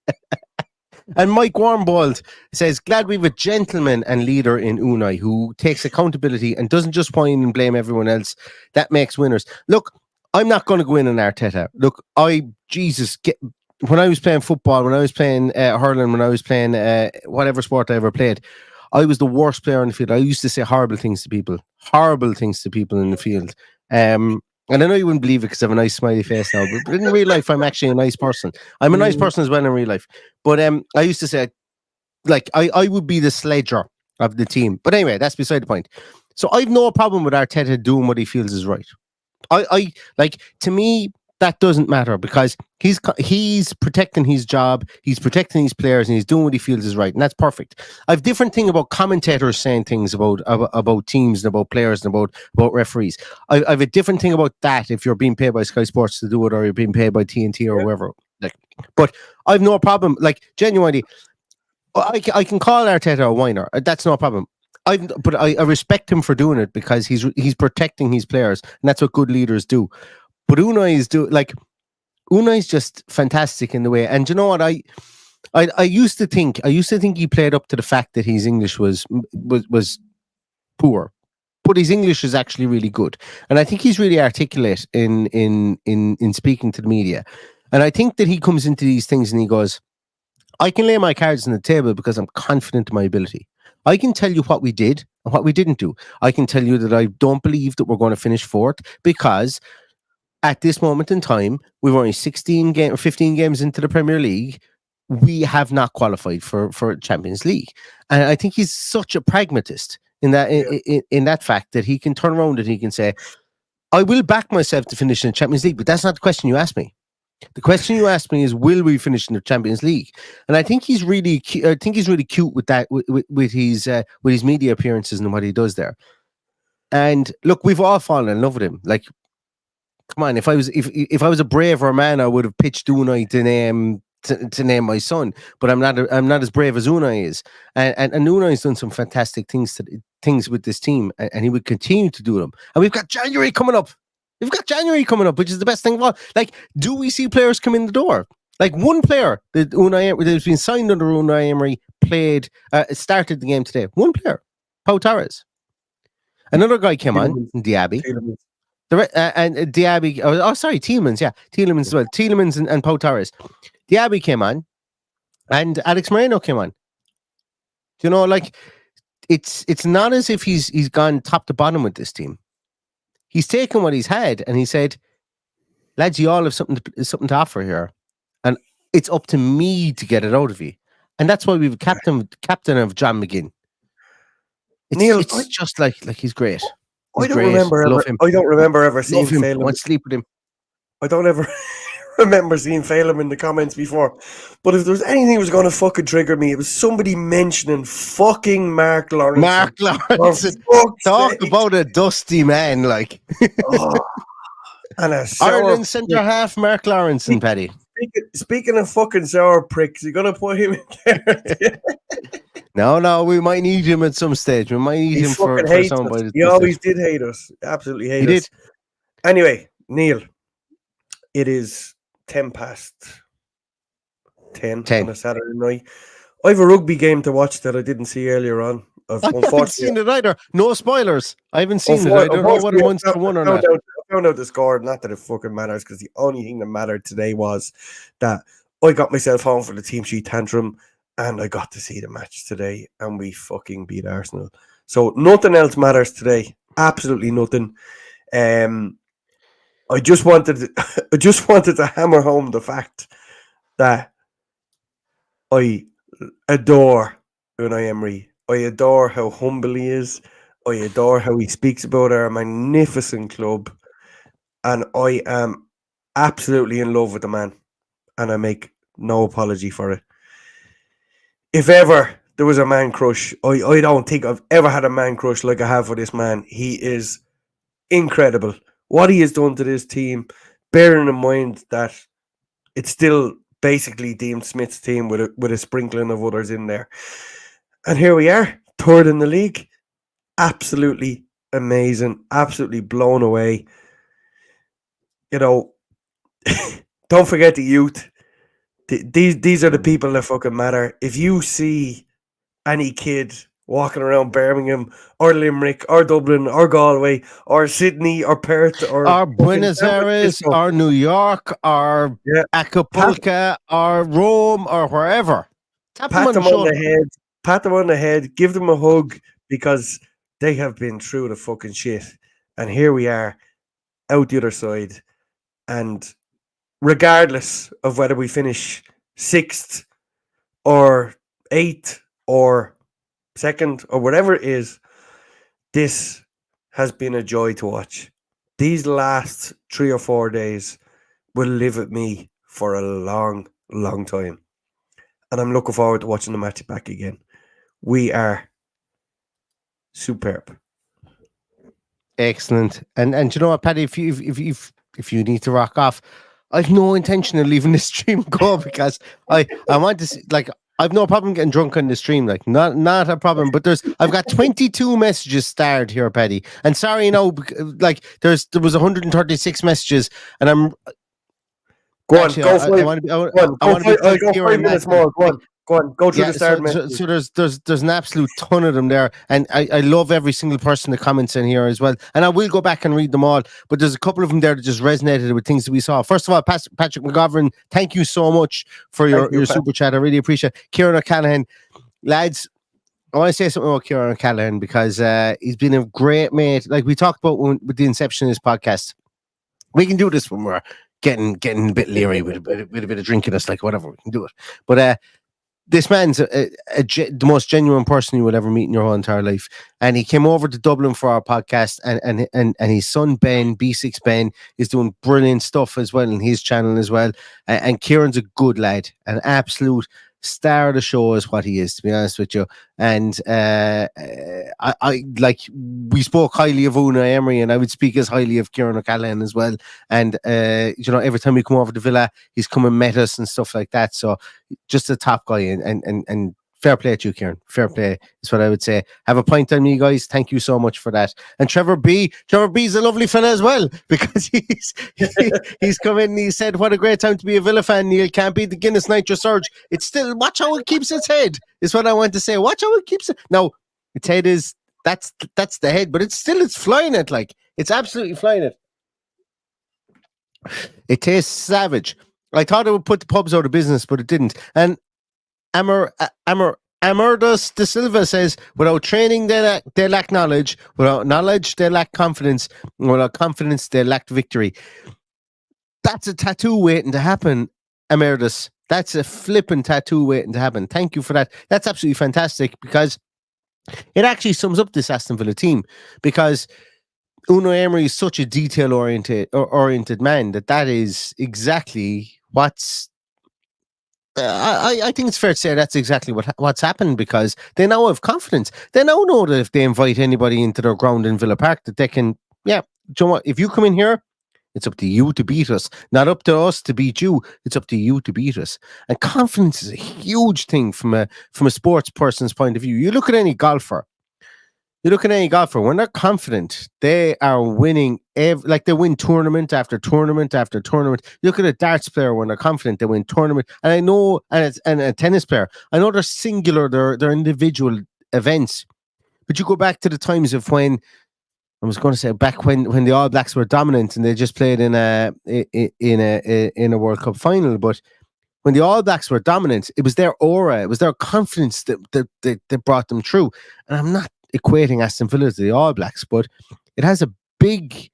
And Mike Warmbold says, glad we have a gentleman and leader in Unai who takes accountability and doesn't just whine and blame everyone else. That makes winners. Look, I'm not going to go in on Arteta. Look, when I was playing football, when I was playing hurling, when I was playing whatever sport I ever played, I was the worst player on the field. I used to say horrible things to people in the field. And I know you wouldn't believe it because I have a nice smiley face now, but in real life, I'm actually a nice person. I'm a nice person as well in real life. But I used to say, like, I would be the sledger of the team. But anyway, that's beside the point. So I've no problem with Arteta doing what he feels is right. I like, to me, that doesn't matter because he's protecting his job, he's protecting his players, and he's doing what he feels is right, and that's perfect. I've different thing about commentators saying things about teams and about players and about referees. I've a different thing about that if you're being paid by Sky Sports to do it or you're being paid by TNT or whoever. Like, but I've no problem. Like, genuinely, I can call Arteta a whiner. That's no problem. But I respect him for doing it because he's protecting his players, and that's what good leaders do. But Unai's just fantastic in the way. And you know what? I used to think he played up to the fact that his English was poor, but his English is actually really good, and I think he's really articulate in speaking to the media. And I think that he comes into these things and he goes, I can lay my cards on the table because I'm confident in my ability. I can tell you what we did and what we didn't do. I can tell you that I don't believe that we're going to finish fourth because at this moment in time, we've only 15 games into the Premier League. We have not qualified for Champions League. And I think he's such a pragmatist in that in that fact that he can turn around and he can say, I will back myself to finish in the Champions League, but that's not the question you asked me. The question you asked me is, will we finish in the Champions League? And I think he's really cute with that, with his media appearances and what he does there. And look, we've all fallen in love with him. Like, come on, if I was a braver man, I would have pitched Unai to name my son. But I'm not as brave as Unai is. And Unai's done some fantastic things with this team, and he would continue to do them. And we've got January coming up. Which is the best thing of all. Like, do we see players come in the door? Like, one player that has been signed under Unai Emery started the game today. One player, Pau Torres. Another guy came on, Diaby. And Diaby. Oh, sorry, Tielemans. Yeah, Tielemans as well. Tielemans and Pau Torres. Diaby came on, and Alex Moreno came on. You know, like, it's not as if he's gone top to bottom with this team. He's taken what he's had and he said, lads, you all have something to offer here. And it's up to me to get it out of you. And that's why we've captain of John McGinn. It's just like he's great. I don't remember ever seeing Phelan. I want to sleep with him. I don't ever remember seeing Phelan in the comments before. But if there was anything that was going to fucking trigger me, it was somebody mentioning fucking Mark Lawrence. Talk about a dusty man, like. And Ireland centre half, Mark Lawrence and Paddy. Speaking of fucking sour pricks, you're going to put him in there? No, we might need him at some stage. We might need him for somebody. He always did hate us. Absolutely hate us. Did. Anyway, Neil, it is 10 past 10 on a Saturday night. I have a rugby game to watch that I didn't see earlier on. I haven't seen it either. No spoilers. I haven't seen it. I don't know what it wants to win or not. I found out the score. Not that it fucking matters, because the only thing that mattered today was that I got myself home for the team sheet tantrum and I got to see the match today and we fucking beat Arsenal. So nothing else matters today. Absolutely nothing. I just wanted to hammer home the fact that I adore Unai Emery. I adore how humble he is. I adore how he speaks about our magnificent club. And I am absolutely in love with the man. And I make no apology for it. If ever there was a man crush, I don't think I've ever had a man crush like I have for this man. He is incredible. What he has done to this team, bearing in mind that it's still basically Dean Smith's team with a sprinkling of others in there. And here we are, third in the league. Absolutely amazing. Absolutely blown away. You know, don't forget the youth. These are the people that fucking matter. If you see any kid walking around Birmingham or Limerick or Dublin or Galway or Sydney or Perth or Buenos Aires or New York or Acapulco or Rome or wherever, pat them on the head pat them on the head, give them a hug, because they have been through the fucking shit. And here we are out the other side. And regardless of whether we finish 6th or 8th or 2nd or whatever it is, this has been a joy to watch. These last 3 or 4 days will live with me for a long, long time. And I'm looking forward to watching the match back again. We are superb. Excellent. And you know what, Paddy, if you need to rock off, I've no intention of leaving the stream go, because I want to see, like, I've no problem getting drunk on the stream, like, not a problem. But I've got 22 messages starred here, Paddy. And sorry, like, there was 136 messages, and I'm go actually, on, go. I want to be I'll go 5 minutes more. Go on, go through the start messages. So there's an absolute ton of them there, and I love every single person that comments in here as well. And I will go back and read them all, but there's a couple of them there that just resonated with things that we saw. First of all, Patrick McGovern, thank you so much for your super chat. I really appreciate it. Kieran O'Callaghan, lads, I want to say something about Kieran O'Callaghan, because he's been a great mate. Like we talked about with the inception of this podcast, we can do this when we're getting a bit leery with a bit of drink in us, like whatever, we can do it. But this man's the most genuine person you will ever meet in your whole entire life. And he came over to Dublin for our podcast, and his son Ben, B6 Ben, is doing brilliant stuff as well in his channel as well. And Kieran's a good lad, an absolute star of the show is what he is, to be honest with you. And I like, we spoke highly of Una Emery, and I would speak as highly of Kieran O'Callaghan as well. And every time we come over to Villa, he's come and met us and stuff like that. So just a top guy, and fair play to you, Kieran. Fair play is what I would say. Have a pint on me, guys. Thank you so much for that. And Trevor B's a lovely fella as well, because he's come in and he said, what a great time to be a Villa fan, Neil. Can't beat the Guinness Nitro Surge. It's still, watch how it keeps its head, is what I want to say. Watch how it keeps it. Now, its head is, that's the head, but it's flying it, like, it's absolutely flying it. It tastes savage. I thought it would put the pubs out of business, but it didn't. And Amardus de Silva says, without training, they lack knowledge. Without knowledge, they lack confidence. Without confidence, they lack victory. That's a tattoo waiting to happen, Amardus. That's a flipping tattoo waiting to happen. Thank you for that. That's absolutely fantastic, because it actually sums up this Aston Villa team, because Unai Emery is such a detail-oriented man that is exactly what's... I think it's fair to say that's exactly what's happened, because they now have confidence. They now know that if they invite anybody into their ground in Villa Park, that they can, do you know what? If you come in here, it's up to you to beat us. Not up to us to beat you. It's up to you to beat us. And confidence is a huge thing from a sports person's point of view. You look at any golfer. When they're confident, they are winning. Like, they win tournament after tournament after tournament. You look at a darts player, when they're confident, they win tournament. And I know, and a tennis player, I know they're singular, they're individual events. But you go back to the times of when, I was going to say back when the All Blacks were dominant and they just played in a World Cup final. But when the All Blacks were dominant, it was their aura, it was their confidence that brought them through. And I'm not equating Aston Villa to the All Blacks, but it has a big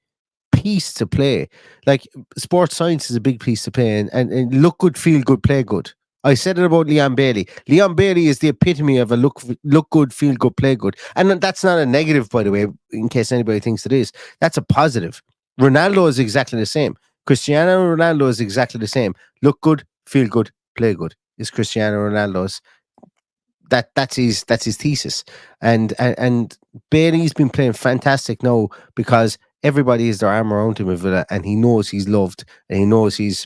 piece to play. Like, sports science is a big piece to play, and look good, feel good, play good. I said it about Leon Bailey. Leon Bailey is the epitome of a look good, feel good, play good. And that's not a negative, by the way, in case anybody thinks it is. That's a positive. Ronaldo is exactly the same. Cristiano Ronaldo is exactly the same. Look good, feel good, play good is Cristiano Ronaldo's. That's his thesis. And Bailey's been playing fantastic now, because everybody is their arm around him in Villa, and he knows he's loved, and he knows he's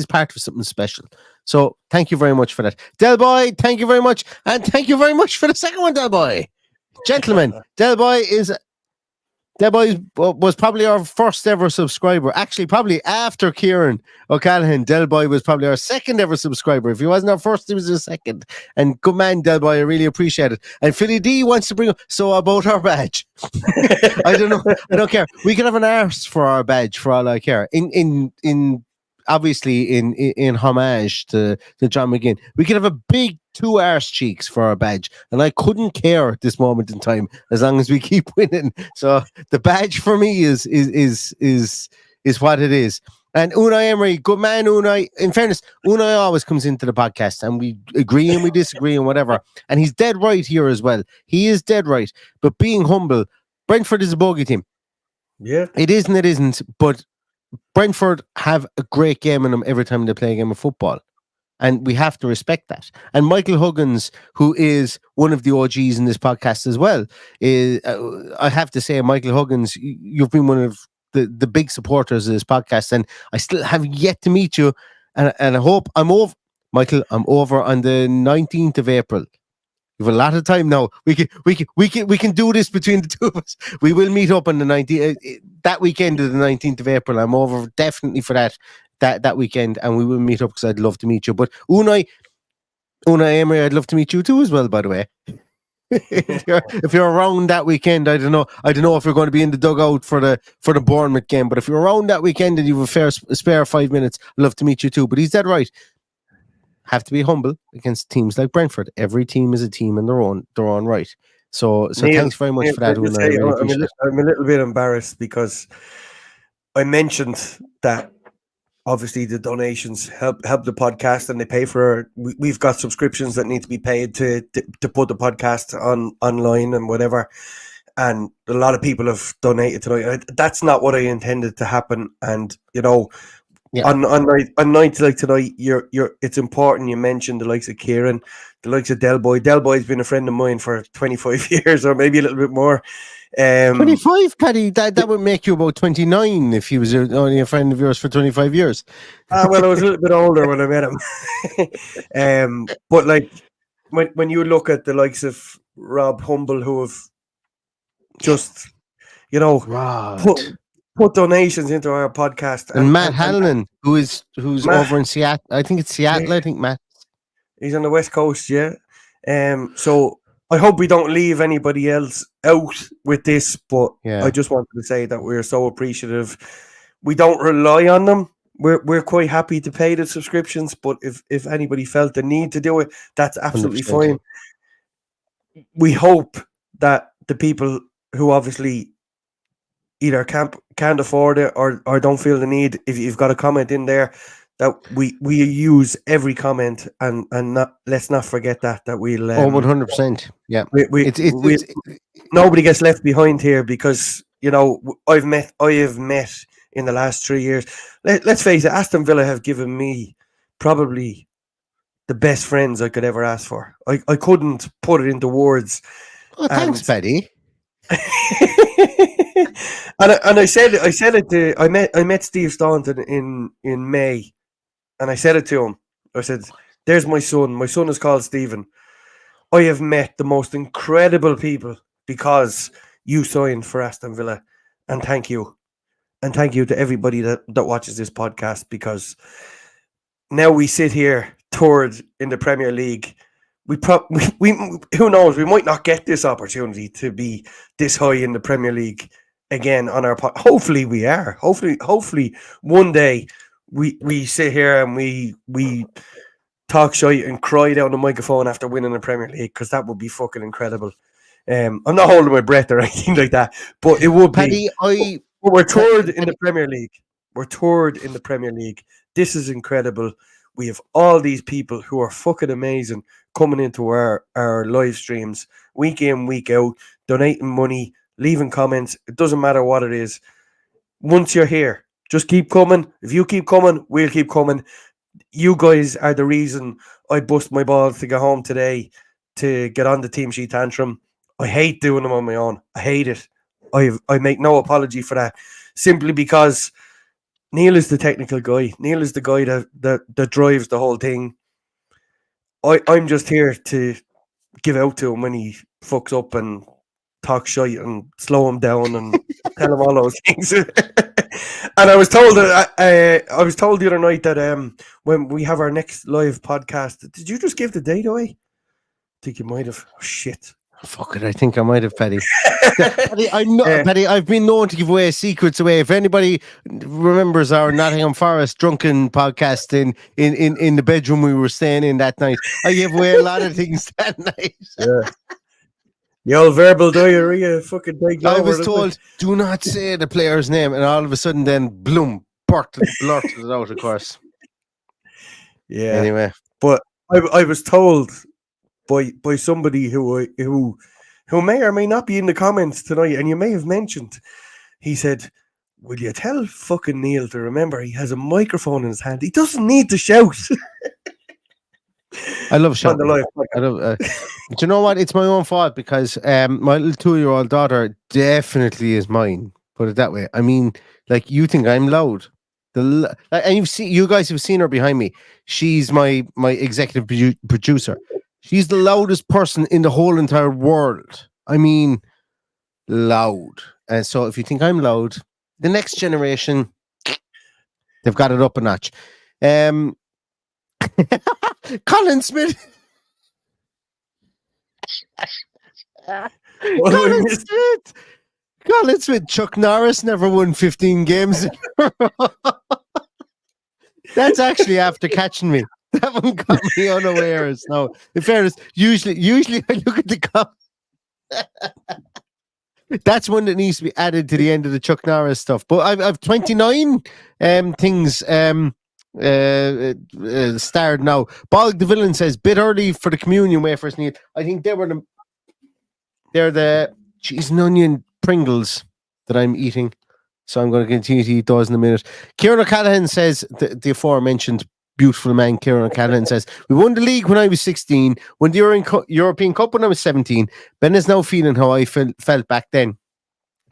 part of something special. So thank you very much for that. Del Boy, thank you very much. And thank you very much for the second one, Del Boy. Gentlemen, Del Boy was probably our first ever subscriber. Actually, probably after Kieran O'Callaghan, Del Boy was probably our second ever subscriber. If he wasn't our first, he was our second. And good man, Del Boy, I really appreciate it. And Philly D wants to bring up, so about our badge. I don't know. I don't care. We can have an arse for our badge for all I care. In obviously in homage to John McGinn, we could have a big 2 arse cheeks for our badge, and I couldn't care at this moment in time as long as we keep winning. So the badge for me is what it is. And Unai Emery, good man, Unai. In fairness, Unai always comes into the podcast and we agree and we disagree and whatever. And he's dead right here as well. He is dead right. But being humble, Brentford is a bogey team. Yeah. It is and it isn't. But Brentford have a great game in them every time they play a game of football. And we have to respect that. And Michael Huggins, who is one of the OGs in this podcast as well, is, I have to say, Michael Huggins, you've been one of the big supporters of this podcast, and I still have yet to meet you. And I hope I'm over, Michael. I'm over on the 19th of April. We have a lot of time now. We can do this between the two of us. We will meet up on the 19th, that weekend of the 19th of April. I'm over definitely for that weekend, and we will meet up because I'd love to meet you. But Unai Emery, I'd love to meet you too as well, by the way. if you're around that weekend, I don't know if you're going to be in the dugout for the Bournemouth game, but if you're around that weekend and you have a spare 5 minutes, I'd love to meet you too. But he's dead right. Have to be humble against teams like Brentford. Every team is a team in their own right. So Neil, thanks very much for that. I'm a little bit embarrassed because I mentioned that obviously the donations help the podcast, and they pay for. We've got subscriptions that need to be paid to put the podcast online and whatever. And a lot of people have donated tonight. That's not what I intended to happen. And on nights like tonight, it's important you mention the likes of Kieran, the likes of Del Boy. Del Boy's been a friend of mine for 25 years, or maybe a little bit more. 25, Paddy. That would make you about 29 if he was only a friend of yours for 25 years. Well, I was a little bit older when I met him. But like when you look at the likes of Rob Humble, who have just put donations into our podcast, and Matt Hallinan, who's Matt, over in Seattle. I think it's Seattle. Yeah. I think Matt. He's on the West Coast, yeah. So I hope we don't leave anybody else out with this, but I just wanted to say that we're so appreciative. We don't rely on them. We're quite happy to pay the subscriptions, but if anybody felt the need to do it, that's absolutely 100%. Fine. We hope that the people who obviously either can't afford it or don't feel the need, if you've got a comment in there, that we use every comment and not, let's not forget that we'll 100%. Yeah, nobody gets left behind here, because I have met in the last 3 years. Let's face it, Aston Villa have given me probably the best friends I could ever ask for. I couldn't put it into words. Oh, thanks, Paddy. and I said it to I met Steve Staunton in May, and I said it to him. I said, "There's my son. My son is called Stephen. I have met the most incredible people because you signed for Aston Villa, and thank you, and thank you to everybody that watches this podcast, because now we sit here third in the Premier League. We who knows, we might not get this opportunity to be this high in the Premier League again on our pod. Hopefully we are. Hopefully one day we sit here and we talk shite and cry down the microphone after winning the Premier League, because that would be fucking incredible. I'm not holding my breath or anything like that, but it would Paddy, be. We're third in the Premier League. We're third in the Premier League. This is incredible. We have all these people who are fucking amazing coming into our live streams week in, week out, donating money, leaving comments. It doesn't matter what it is. Once you're here, just keep coming. If you keep coming, we'll keep coming. You guys are the reason I bust my balls to get home today to get on the team sheet tantrum. I hate doing them on my own. I hate it. I make no apology for that, simply because Neil is the technical guy. Neil is the guy that drives the whole thing. I'm just here to give out to him when he fucks up and talk shite and slow him down and tell him all those things. And I was told the other night that when we have our next live podcast, did you just give the date away? I think you might have. Oh, shit. Fuck it, I think I might have, Paddy. Paddy, I'm not, Paddy, I've been known to give away secrets away. If anybody remembers our Nottingham Forest drunken podcast in the bedroom we were staying in that night, I gave away a lot of things that night. Yeah. The old verbal diarrhea fucking takes over. I was told, do not say the player's name, and all of a sudden then, bloom, blurted it out, of course. Yeah. Anyway. But I was told by somebody who may or may not be in the comments tonight, and you may have mentioned, he said, will you tell fucking Neil to remember he has a microphone in his hand? He doesn't need to shout. I love shouting. I love, but you know what? It's my own fault because my little 2-year-old daughter definitely is mine. Put it that way. I mean, like, you think I'm loud. And you guys have seen her behind me. She's my executive producer. She's the loudest person in the whole entire world. I mean, loud. And so if you think I'm loud, the next generation, they've got it up a notch. Colin Smith. Colin Smith. Chuck Norris never won 15 games. That's actually after catching me. That one got me unawares. Now, in fairness, usually I look at the comments. That's one that needs to be added to the end of the Chuck Norris stuff. But I've 29 things starred now. Bog the Villain says, bit early for the communion wafers, Neil. I think they're the cheese and onion Pringles that I'm eating. So I'm going to continue to eat those in a minute. Kieran O'Callaghan says, the aforementioned beautiful man, Kieran O'Callaghan says, we won the league when I was 16, won the European Cup when I was 17. Ben is now feeling how I felt back then.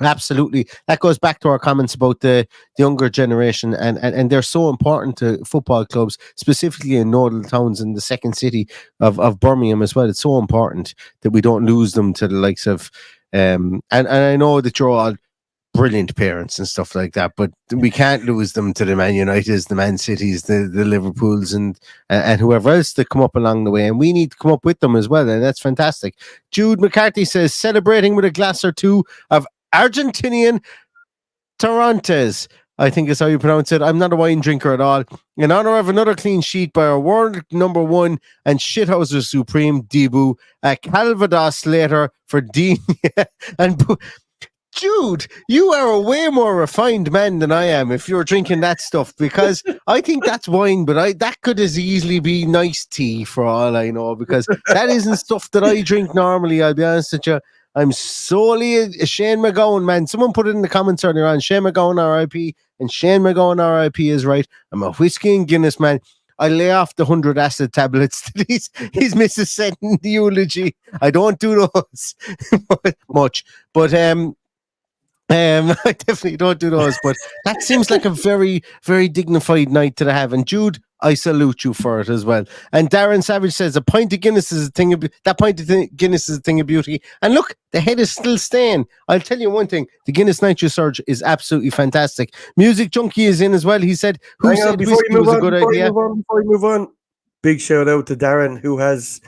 Absolutely. That goes back to our comments about the younger generation, and they're so important to football clubs, specifically in northern towns in the second city of Birmingham as well. It's so important that we don't lose them to the likes of and I know that you're all brilliant parents and stuff like that, but we can't lose them to the Man Uniteds, the Man Cities, the Liverpools, and whoever else that come up along the way, and we need to come up with them as well, and that's fantastic. Jude McCarthy says, celebrating with a glass or two of Argentinian Torrontés, I think is how you pronounce it. I'm not a wine drinker at all. In honor of another clean sheet by our world number one and shithouser supreme debut, a Calvados later for Dean and Jude, you are a way more refined man than I am if you're drinking that stuff, because I think that's wine, but that could as easily be nice tea for all I know, because that isn't stuff that I drink normally, I'll be honest with you. I'm solely a Shane McGowan man. Someone put it in the comments earlier on, Shane McGowan RIP, and Shane McGowan RIP is right. I'm a whiskey and Guinness man. I lay off the 100 acid tablets that his missus said in the eulogy. I don't do those much, but I definitely don't do those, but that seems like a very, very dignified night to have. And Jude, I salute you for it as well. And Darren Savage says a pint of Guinness is a thing of Guinness is a thing of beauty. And look, the head is still staying. I'll tell you one thing: the Guinness Nitro Surge is absolutely fantastic. Music Junkie is in as well. He said, "Who said whiskey was a good idea?" Before we move on, big shout out to Darren, who has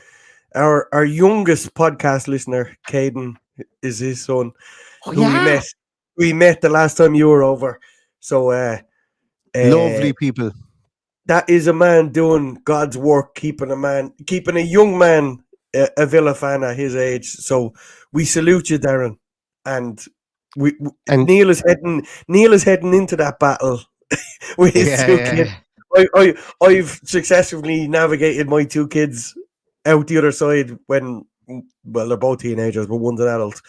our youngest podcast listener, Caden, is his son, who we met the last time you were over. So lovely people. That is a man doing God's work, keeping a young man a Villa fan at his age. So we salute you, Darren. And Neil is heading into that battle with his two kids. I've successfully navigated my two kids out the other side when, well, they're both teenagers, but one's an adult.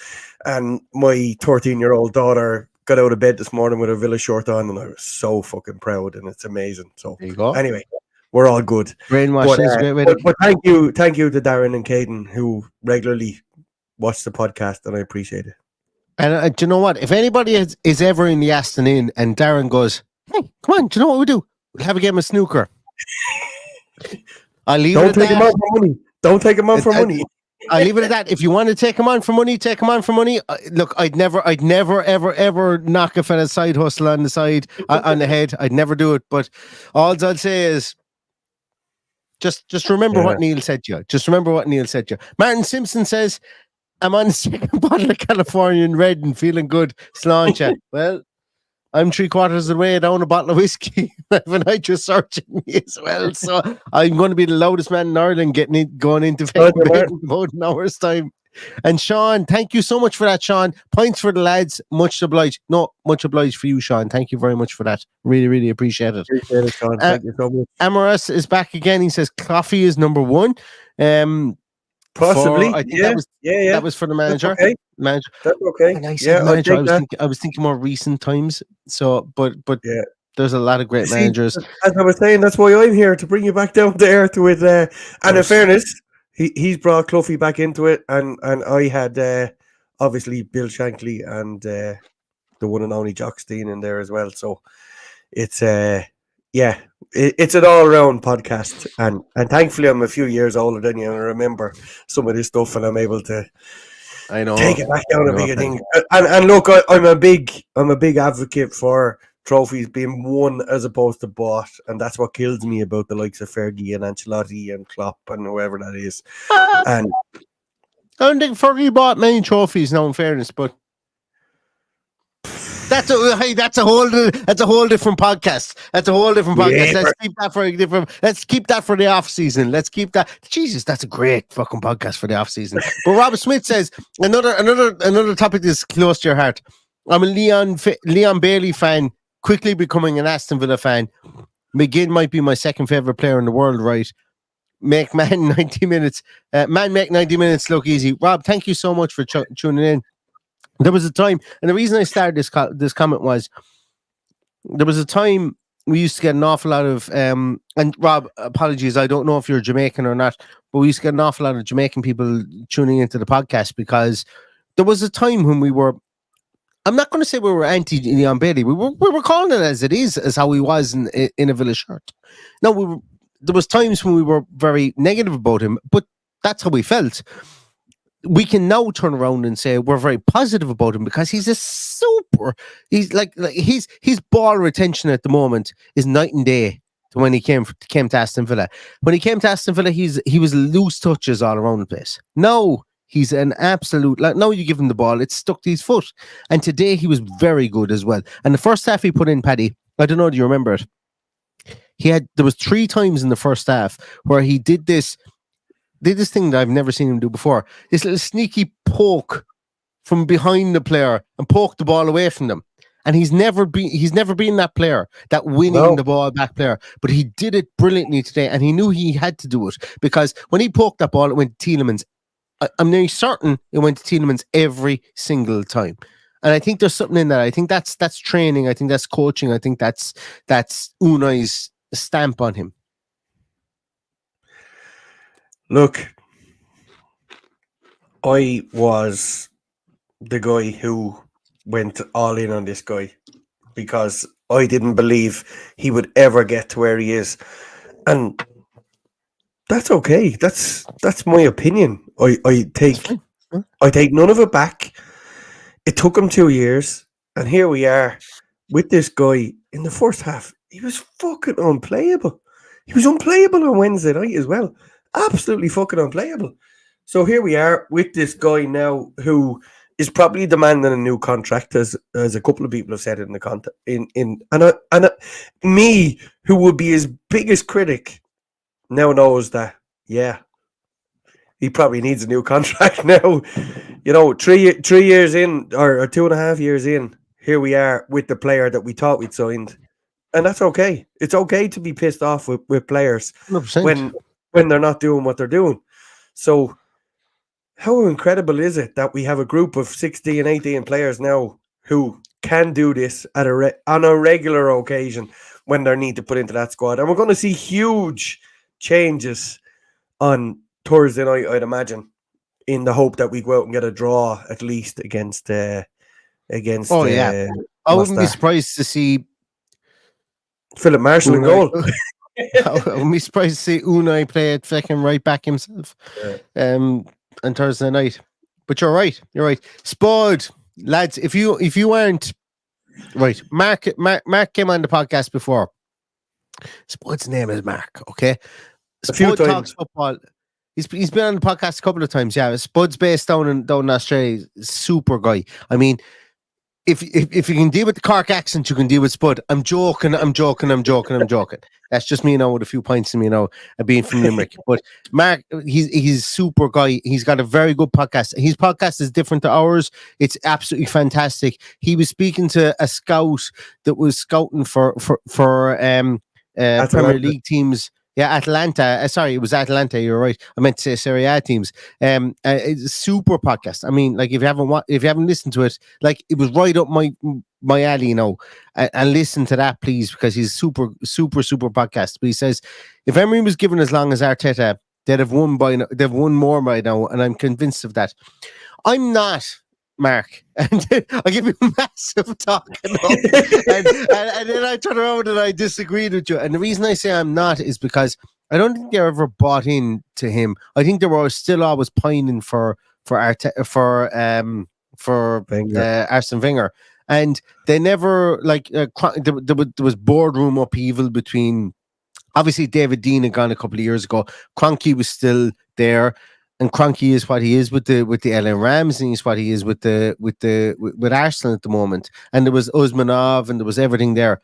And my 13-year-old daughter got out of bed this morning with a Villa shirt on, and I was so fucking proud, and it's amazing. So there you go. Anyway, we're all good. Brainwashing is a great way to... But thank you to Darren and Caden, who regularly watch the podcast, and I appreciate it. And do you know what? If anybody is ever in the Aston Inn and Darren goes, hey, come on, do you know what we do? We'll have a game of snooker. I'll leave it at that. Don't take him out for money. I'll leave it at that. If you want to take him on for money, take him on for money. Look, I'd never, ever knock a fella's side hustle on the side, on the head. I'd never do it. But all I'll say is, just remember what Neil said to you. Just remember what Neil said to you. Martin Simpson says, I'm on the second bottle of Californian Red and feeling good. Sláinte. Well, I'm 3/4 of the way down a bottle of whiskey. I have a nitrous surge in me as well. So I'm going to be the loudest man in Ireland going into fucking bed in about an hour's time. And Sean, thank you so much for that, Sean. Points for the lads. Much obliged. No, much obliged for you, Sean. Thank you very much for that. Really, really appreciate it. Appreciate it, Sean. Thank you so much. Amaras is back again. He says coffee is number one. Possibly. I think that was for the manager. That's okay. Manager. That's okay. And I said manager. I was thinking more recent times. So, but yeah. There's a lot of great managers. As I was saying, that's why I'm here, to bring you back down to earth with. And in fairness, he's brought Cluffy back into it, and I had obviously Bill Shankly and the one and only Jockstein in there as well. So it's it's an all round podcast, and thankfully I'm a few years older than you, and I remember some of this stuff, and I'm able to. I know take it back down a bigger thing. And look, I'm a big advocate for trophies being won as opposed to bought, and that's what kills me about the likes of Fergie and Ancelotti and Klopp and whoever that is. And I don't think Fergie bought many trophies now, in fairness, but that's a whole different podcast. That's a whole different podcast. Yeah, let's keep that for the off season. Let's keep that. Jesus, that's a great fucking podcast for the off season. But Robert Smith says another topic that's close to your heart. I'm a Leon Bailey fan, quickly becoming an Aston Villa fan. McGinn might be my second favorite player in the world, right? Make 90 minutes look easy. Rob, thank you so much for tuning in. There was a time, and the reason I started this comment was, there was a time we used to get an awful lot of, and Rob, apologies, I don't know if you're Jamaican or not, but we used to get an awful lot of Jamaican people tuning into the podcast, because there was a time when we were, I'm not going to say we were anti-Leon Bailey, we were calling it as it is, as how he was in a Villa shirt. No, there was times when we were very negative about him, but that's how we felt. We can now turn around and say we're very positive about him, because he's he's like his ball retention at the moment is night and day to when he came to Aston Villa. When he came to Aston Villa, he was loose touches all around the place. Now he's an absolute, now you give him the ball, it's stuck to his foot. And today he was very good as well. And the first half he put in, Paddy, I don't know, do you remember it? There was 3 times in the first half where he did this thing that I've never seen him do before. This little sneaky poke from behind the player and poke the ball away from them. And he's never been that player, that winning the ball back player. But he did it brilliantly today, and he knew he had to do it, because when he poked that ball, it went to Tielemans. I'm nearly certain it went to Tielemans every single time. And I think there's something in that. I think that's training. I think that's coaching. I think that's Unai's stamp on him. Look, I was the guy who went all in on this guy, because I didn't believe he would ever get to where he is. And that's okay. That's my opinion. I take none of it back. It took him 2 years, and here we are with this guy in the first half. He was fucking unplayable. He was unplayable on Wednesday night as well. Absolutely fucking unplayable. So here we are with this guy now who is probably demanding a new contract, as a couple of people have said in the content. Me, who would be his biggest critic, now knows that he probably needs a new contract now. You know, 3 years in, or 2.5 years in, here we are with the player that we thought we'd signed, and that's okay. It's okay to be pissed off with players 100%. when they're not doing what they're doing. So how incredible is it that we have a group of 16 and 18 players now who can do this on a regular occasion when they need to put into that squad? And we're going to see huge changes on Thursday night, I'd imagine, in the hope that we go out and get a draw at least against. I wouldn't be surprised to see Philip Marshall in goal. I wouldn't be surprised to see Unai play at second right back himself on Thursday night. But you're right. Spud, lads, if you weren't right, Mark came on the podcast before. Spud's name is Mark, okay? Spud talks football. He's been on the podcast a couple of times. Yeah, Spud's based down in Australia. Super guy. I mean, if you can deal with the Cork accent, you can deal with Spud. I'm joking. That's just me now with a few points in me now, being from Limerick. But Mark, he's super guy. He's got a very good podcast. His podcast is different to ours. It's absolutely fantastic. He was speaking to a scout that was scouting for Premier League teams. Yeah, Atlanta. Sorry, it was Atlanta. You're right. I meant to say Serie A teams. It's a super podcast. I mean, like if you haven't listened to it, like it was right up my alley, you know. And listen to that, please, because he's super podcast. But he says if Emery was given as long as Arteta, they'd have won more by now, and I'm convinced of that. I'm not. Mark, and I give you a massive talk, and then I turn around and I disagreed with you. And the reason I say I'm not is because I don't think they ever bought in to him. I think they were still always pining for Arsene Wenger, and they never there was boardroom upheaval between. Obviously, David Dean had gone a couple of years ago. Kroenke was still there. And Kroenke is what he is with the LA Rams, and he's what he is with Arsenal at the moment. And there was Usmanov, and there was everything there.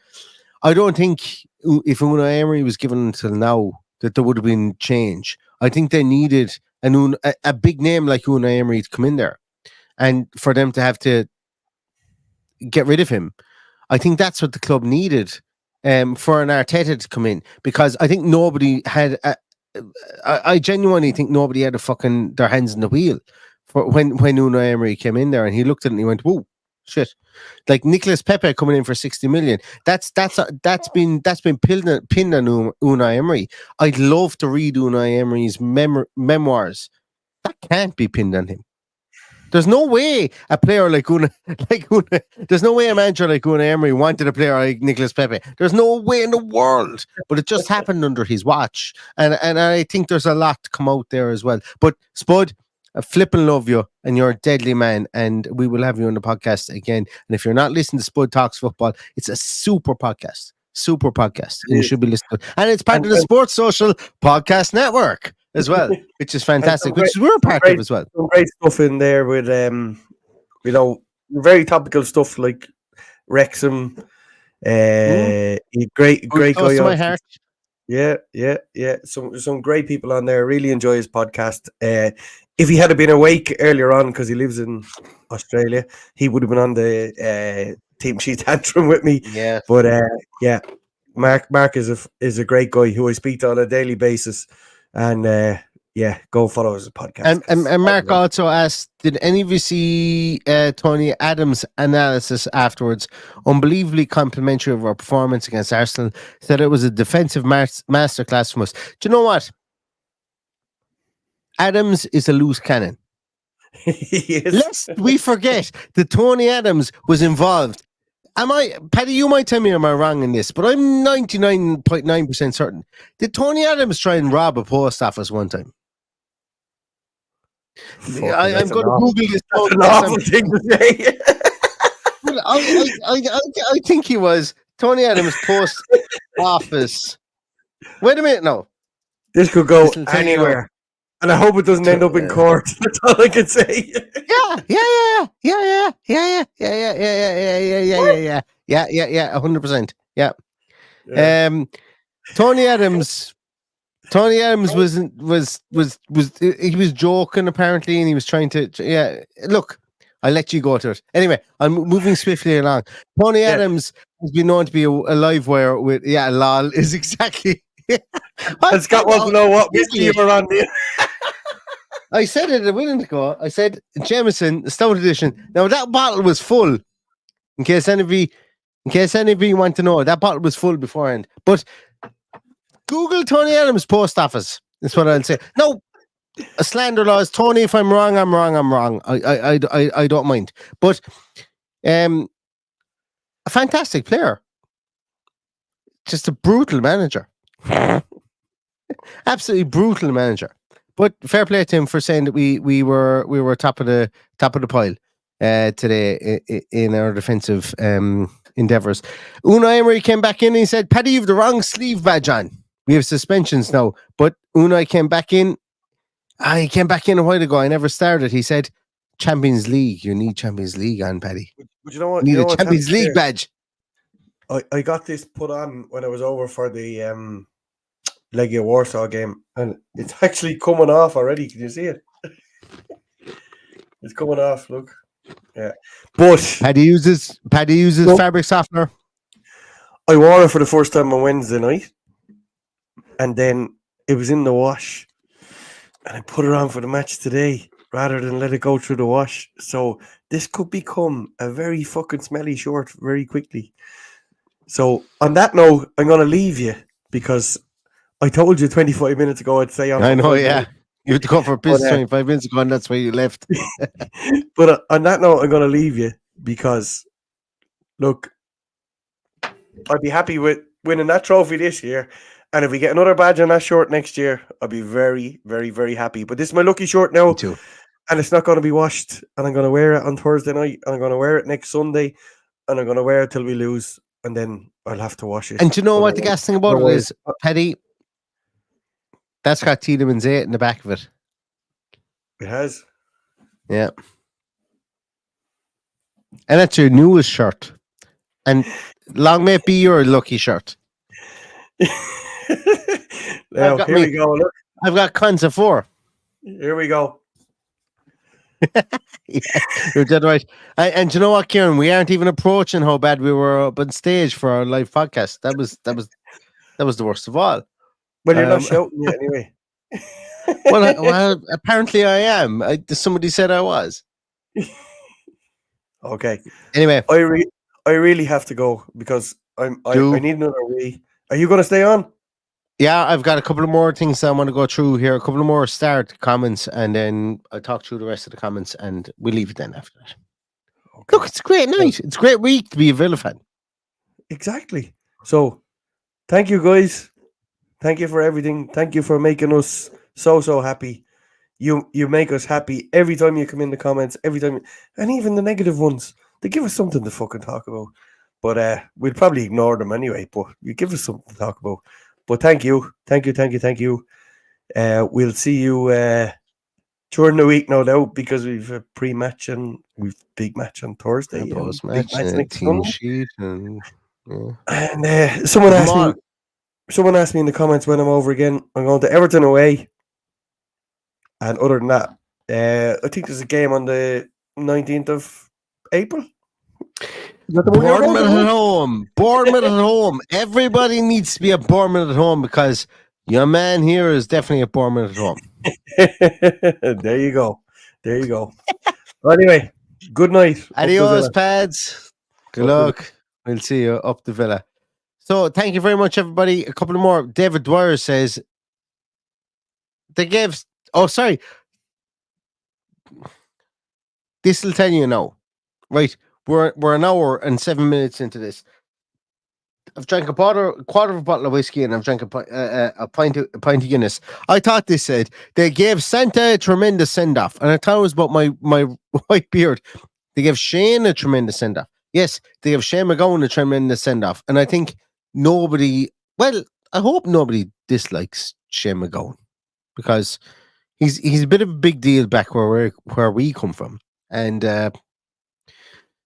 I don't think if Unai Emery was given until now that there would have been change. I think they needed a big name like Unai Emery to come in there, and for them to have to get rid of him. I think that's what the club needed for an Arteta to come in, because I think nobody had. I genuinely think nobody had their hands in the wheel for when Unai Emery came in there, and he looked at it and he went, "Whoa, shit!" Like Nicolas Pepe coming in for 60 million. That's been pinned on Unai Emery. I'd love to read Unai Emery's memoirs. That can't be pinned on him. There's no way a player like Unai, there's no way a manager like Unai Emery wanted a player like Nicolas Pepe. There's no way in the world. But it just happened under his watch. And I think there's a lot to come out there as well. But Spud, I flipping love you, and you're a deadly man, and we will have you on the podcast again. And if you're not listening to Spud Talks Football, it's a super podcast. And you should be listening. And it's part of the Sports Social Podcast Network as well, which is fantastic, which we're a part of as well. Some great stuff in there with very topical stuff like Wrexham. Great guy. To my heart. Yeah. Some great people on there. Really enjoy his podcast. If he had been awake earlier on, because he lives in Australia, he would have been on the team sheet tantrum with me. Yeah. But Mark is a great guy who I speak to on a daily basis. And go follow his podcast. And Mark also asked, did any of you see Tony Adams' analysis afterwards? Unbelievably complimentary of our performance against Arsenal. Said it was a defensive masterclass from us. Do you know what? Adams is a loose cannon. Lest we forget that Tony Adams was involved. Paddy, you might tell me am I wrong in this, but I'm 99.9% certain. Did Tony Adams try and rob a post office one time? I'm going to Google this. That's an awful thing to say. I think he was. Tony Adams post office. Wait a minute, no. This could go anywhere. And I hope it doesn't end up in court. That's all I can say. Yeah, 100%. Yeah. Tony Adams was he was joking apparently, and he was trying to look. I'll let you go to it. Anyway, I'm moving swiftly along. Tony Adams has been known to be a live wire with lol is exactly. Scott wants to know what whiskey you were on there. I said it a minute ago. I said Jameson, the Stout Edition. Now that bottle was full. In case any of you want to know, that bottle was full beforehand. But Google Tony Adams post office. That's what I'll say. No, a slander laws. Tony, if I'm wrong, I'm wrong. I'm wrong. I don't mind. But a fantastic player. Just a brutal manager. Absolutely brutal manager. But fair play to him for saying that we were top of the pile today in our defensive endeavours. Unai Emery came back in and he said, "Paddy, you've the wrong sleeve badge on. We have suspensions now." But Unai came back in. He came back in a while ago. I never started. He said, Champions League. You need Champions League on, Paddy. But you know what? You You need know a what's Champions happened League badge. I got this put on when I was over for the Legia Warsaw game, and it's actually coming off already. Can you see it? It's coming off. Look, yeah. But Paddy uses Nope. fabric softener. I wore it for the first time on Wednesday night, and then it was in the wash, and I put it on for the match today rather than let it go through the wash. So this could become a very fucking smelly shirt very quickly. So on that note, I'm going to leave you because I told you 25 minutes ago I'd stay on. I for know, 5 yeah. minutes. You had to go for a piss But, 25 minutes ago, and that's why you left. But on that note, I'm going to leave you because, look, I'd be happy with winning that trophy this year. And if we get another badge on that shirt next year, I'll be very, very, very happy. But this is my lucky shirt now. Me too. And it's not going to be washed. And I'm going to wear it on Thursday night. And I'm going to wear it next Sunday. And I'm going to wear it till we lose. And then I'll have to wash it. And do you know But what the gas thing about no it is, Paddy? That's got Tielemans 8 in the back of it. It has. Yeah. And that's your newest shirt. And long may it be your lucky shirt. Now, got here me- we go. Look, I've got cons of 4. here we go. Yeah, you're dead right. And do you know what, Kieran? We aren't even approaching how bad we were up on stage for our live podcast. That was the worst of all. Well, you're not Um, shouting yet anyway. Well, apparently I am. Somebody said I was. Okay. Anyway, I really have to go because I Do. need another wee. Are you going to stay on? yeah, I've got a couple of more things I want to go through here. A couple of more start comments, and then I'll talk through the rest of the comments, and we'll leave it then after that. Okay. Look, it's a great night. It's a great week to be a Villa fan. Exactly. So, thank you guys. Thank you for everything. Thank you for making us so happy. You make us happy every time you come in the comments, every time, and even the negative ones. They give us something to fucking talk about. But we'll probably ignore them anyway. But you give us something to talk about. But thank you. We'll see you during the week, no doubt, because we've a pre-match and we've big match on Thursday. and Post big match, match next team Sunday. sheet, and yeah. And someone asked me in the comments when I'm over again. I'm going to Everton away. And other than that, I think there's a game on the 19th of April. Is that the one you're going Bournemouth to? at home. Bournemouth at home. Everybody needs to be at Bournemouth at home because your man here is definitely at Bournemouth at home. There you go. Well, anyway, good night. Up the Adios, Villa. pads. Good Up the- luck. We'll see you up the Villa. So thank you very much, everybody. A couple more. David Dwyer says they gave. Oh, sorry. This will tell you now. Right. We're an hour and 7 minutes into this. I've drank a quarter of a bottle of whiskey and I've drank a pint of Guinness. I thought this said they gave Santa a tremendous send off, and I thought it was about my white beard. They gave Shane a tremendous send off. Yes, they gave Shane McGowan a tremendous send off, and I think nobody. Well, I hope nobody dislikes Shane McGowan because he's a bit of a big deal back where we come from, and.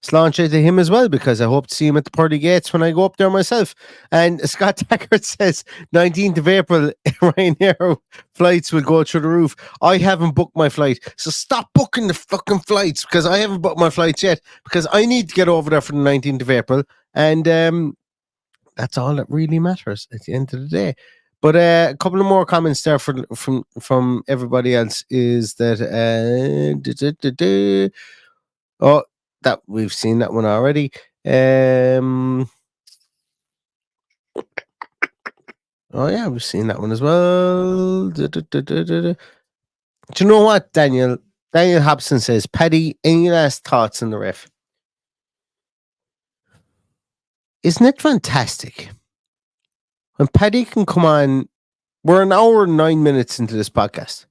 Sláinte to him as well, because I hope to see him at the Pearly Gates when I go up there myself. And Scott Taggart says 19th of April, Ryanair flights will go through the roof. I haven't booked my flight, so stop booking the fucking flights because I haven't booked my flights yet because I need to get over there for the 19th of April. And that's all that really matters at the end of the day. But a couple of more comments there from everybody else is that that we've seen that one already. Oh yeah, we've seen that one as well. Do you know what, Daniel? Daniel Hobson says, Paddy, any last thoughts on the ref? Isn't it fantastic? When Paddy can come on, we're an hour and 9 minutes into this podcast.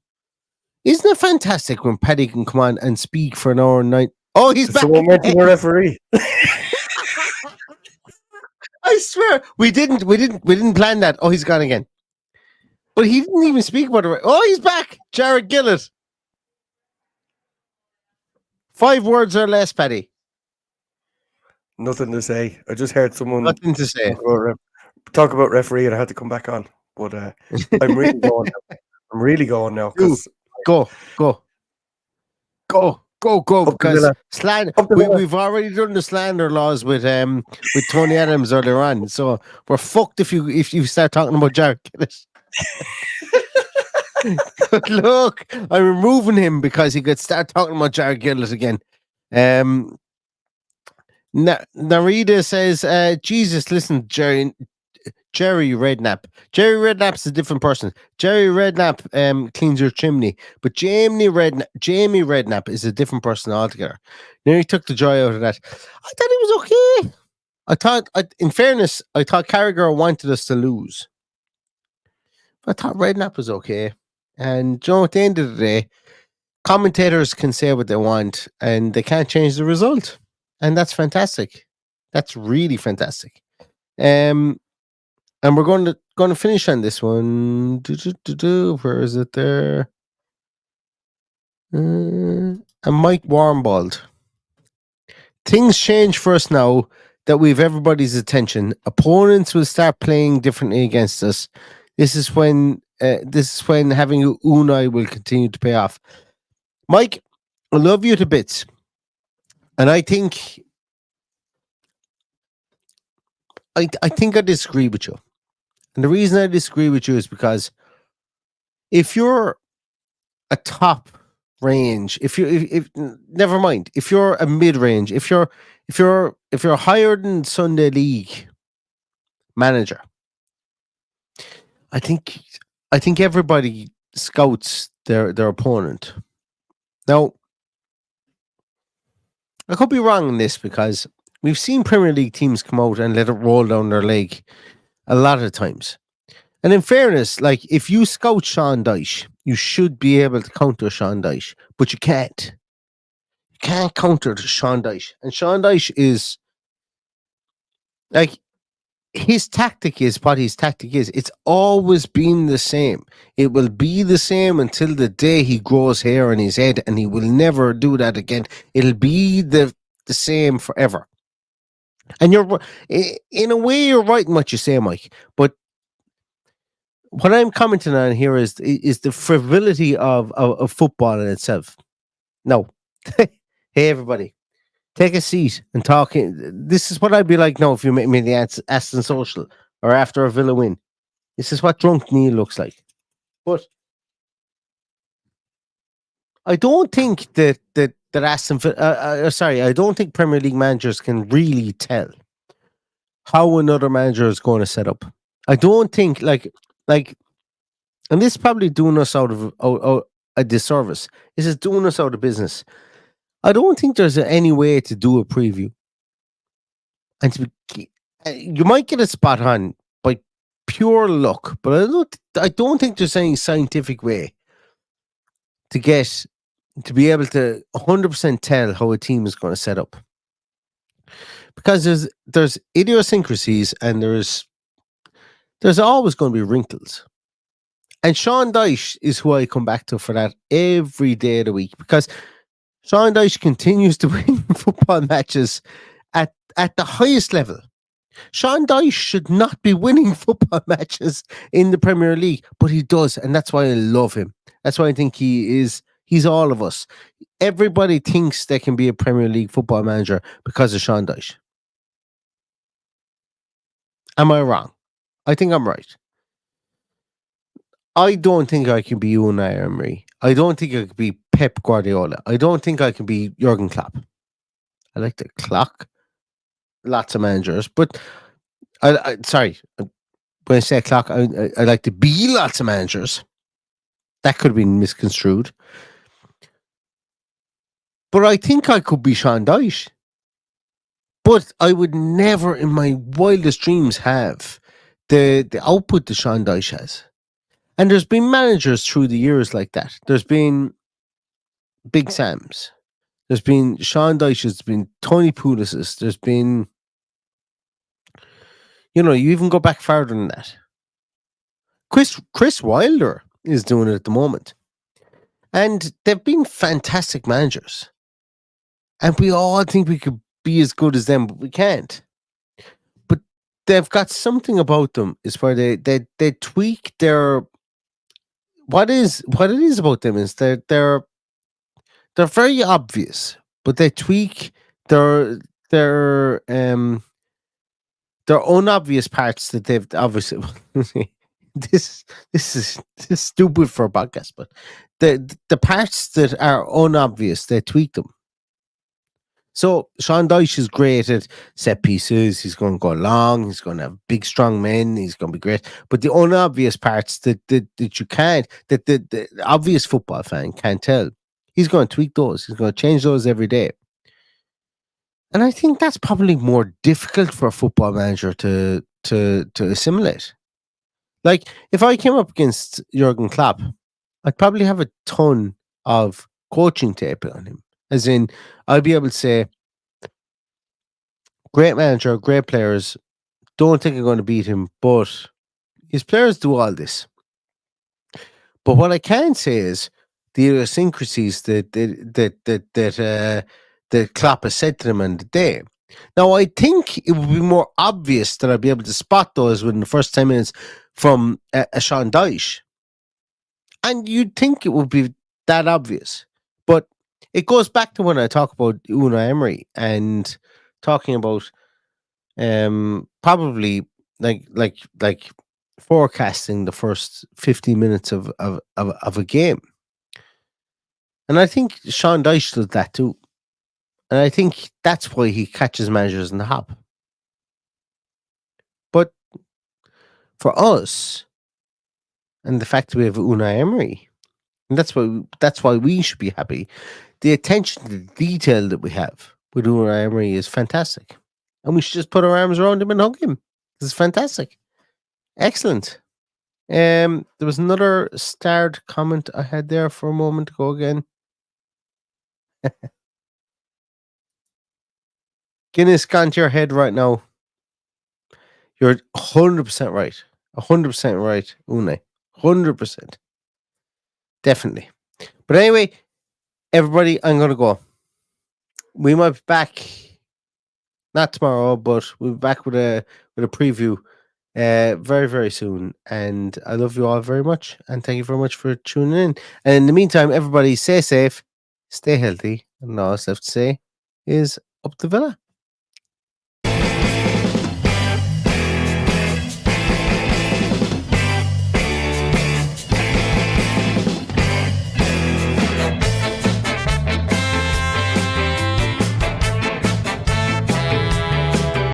Isn't it fantastic when Paddy can come on and speak for an hour and 9? Oh, he's back. Someone mentioned the referee. I swear we didn't plan that. Oh, he's gone again. But he didn't even speak about it. Oh, he's back. Jared Gillett. 5 words or less, Paddy. Nothing to say. I just heard someone Nothing to say. talk about referee, and I had to come back on. But I'm really going now. I'm really going now because Go. Because Villa. we've already done the slander laws with Tony Adams earlier on, so we're fucked if you start talking about Jared Gillett. Good luck. I'm removing him because he could start talking about Jared Gillett again. Narita says, Jesus, listen, Jerry Redknapp. Jerry Redknapp's a different person. Jerry Redknapp cleans your chimney, but Jamie Redknapp is a different person altogether. Nearly took the joy out of that. I thought he was okay. In fairness, I thought Carragher wanted us to lose. I thought Redknapp was okay. And at the end of the day, commentators can say what they want and they can't change the result. And that's fantastic. That's really fantastic. And we're going to finish on this one. Where is it there? And Mike Warmbald. Things change for us now that we have everybody's attention. Opponents will start playing differently against us. This is when having Unai will continue to pay off. Mike, I love you to bits. And I think I disagree with you. And the reason I disagree with you is because if you're a top range, if never mind, if you're a mid range, if you're higher than Sunday League manager, I think everybody scouts their opponent. Now, I could be wrong in this because we've seen Premier League teams come out and let it roll down their leg a lot of times. And in fairness, like if you scout Sean Dyche, you should be able to counter Sean Dyche, but you can't. You can't counter Sean Dyche. And Sean Dyche is like his tactic is what his tactic is. It's always been the same. It will be the same until the day he grows hair on his head, and he will never do that again. It'll be the same forever. And you're in a way you're right in what you say, Mike. But what I'm commenting on here is the frivolity of football in itself. No, hey everybody, take a seat and talk. This is what I'd be like now if you met me in the Aston Social or after a Villa win. This is what drunk Neil looks like. But I don't think that Aston I don't think Premier League managers can really tell how another manager is going to set up. I don't think like, and this is probably doing us out of a disservice. This is doing us out of business. I don't think there's any way to do a preview, and you might get a spot on by pure luck, but I don't think there's any scientific way to be able to 100% tell how a team is going to set up, because there's idiosyncrasies and there's always going to be wrinkles. And Sean Dyche is who I come back to for that every day of the week, because Sean Dyche continues to win football matches at the highest level. Sean Dyche should not be winning football matches in the Premier League, but he does, and that's why I love him. That's why I think he's all of us. Everybody thinks they can be a Premier League football manager because of Sean Dyche. Am I wrong? I think I'm right. I don't think I can be Unai Emery. I don't think I could be Pep Guardiola. I don't think I can be Jurgen Klopp. I like to clock lots of managers, but sorry, when I say clock, I like to be lots of managers. That could have been misconstrued. But I think I could be Sean Dyche. But I would never in my wildest dreams have the output that Sean Dyche has. And there's been managers through the years like that. There's been Big Sam's. There's been Sean Dyche. There's been Tony Pulis's. There's been, you even go back farther than that. Chris Wilder is doing it at the moment. And they've been fantastic managers. And we all think we could be as good as them, but we can't. But they've got something about them is where they tweak their what it is about them is they're very obvious, but they tweak their their um their unobvious parts that they've obviously this is stupid for a podcast, but the parts that are unobvious, they tweak them. So Sean Dyche is great at set pieces. He's going to go long. He's going to have big, strong men. He's going to be great. But the unobvious parts that you can't, that the obvious football fan can't tell, he's going to tweak those. He's going to change those every day. And I think that's probably more difficult for a football manager to assimilate. Like, if I came up against Jurgen Klopp, I'd probably have a ton of coaching tape on him. As in, I'll be able to say, great manager, great players, don't think I'm going to beat him, but his players do all this. But what I can say is the idiosyncrasies that Klopp has said to them on the day. Now, I think it would be more obvious that I'd be able to spot those within the first 10 minutes from a Sean Dyche. And you'd think it would be that obvious. But it goes back to when I talk about Unai Emery and talking about probably like forecasting the first 15 minutes of a game. And I think Sean Dyche does that too. And I think that's why he catches managers in the hop. But for us, and the fact that we have Unai Emery, and that's why we should be happy. The attention to detail that we have with Unai Emery is fantastic. And we should just put our arms around him and hug him. This is fantastic. Excellent. There was another starred comment I had there for a moment ago again. Guinness, gone to your head right now. You're 100% right. 100% right, Unai. 100%. Definitely. But anyway, everybody, I'm going to go. We might be back, not tomorrow, but we'll be back with a preview very, very soon. And I love you all very much. And thank you very much for tuning in. And in the meantime, everybody stay safe, stay healthy. And all I have to say is up the villa.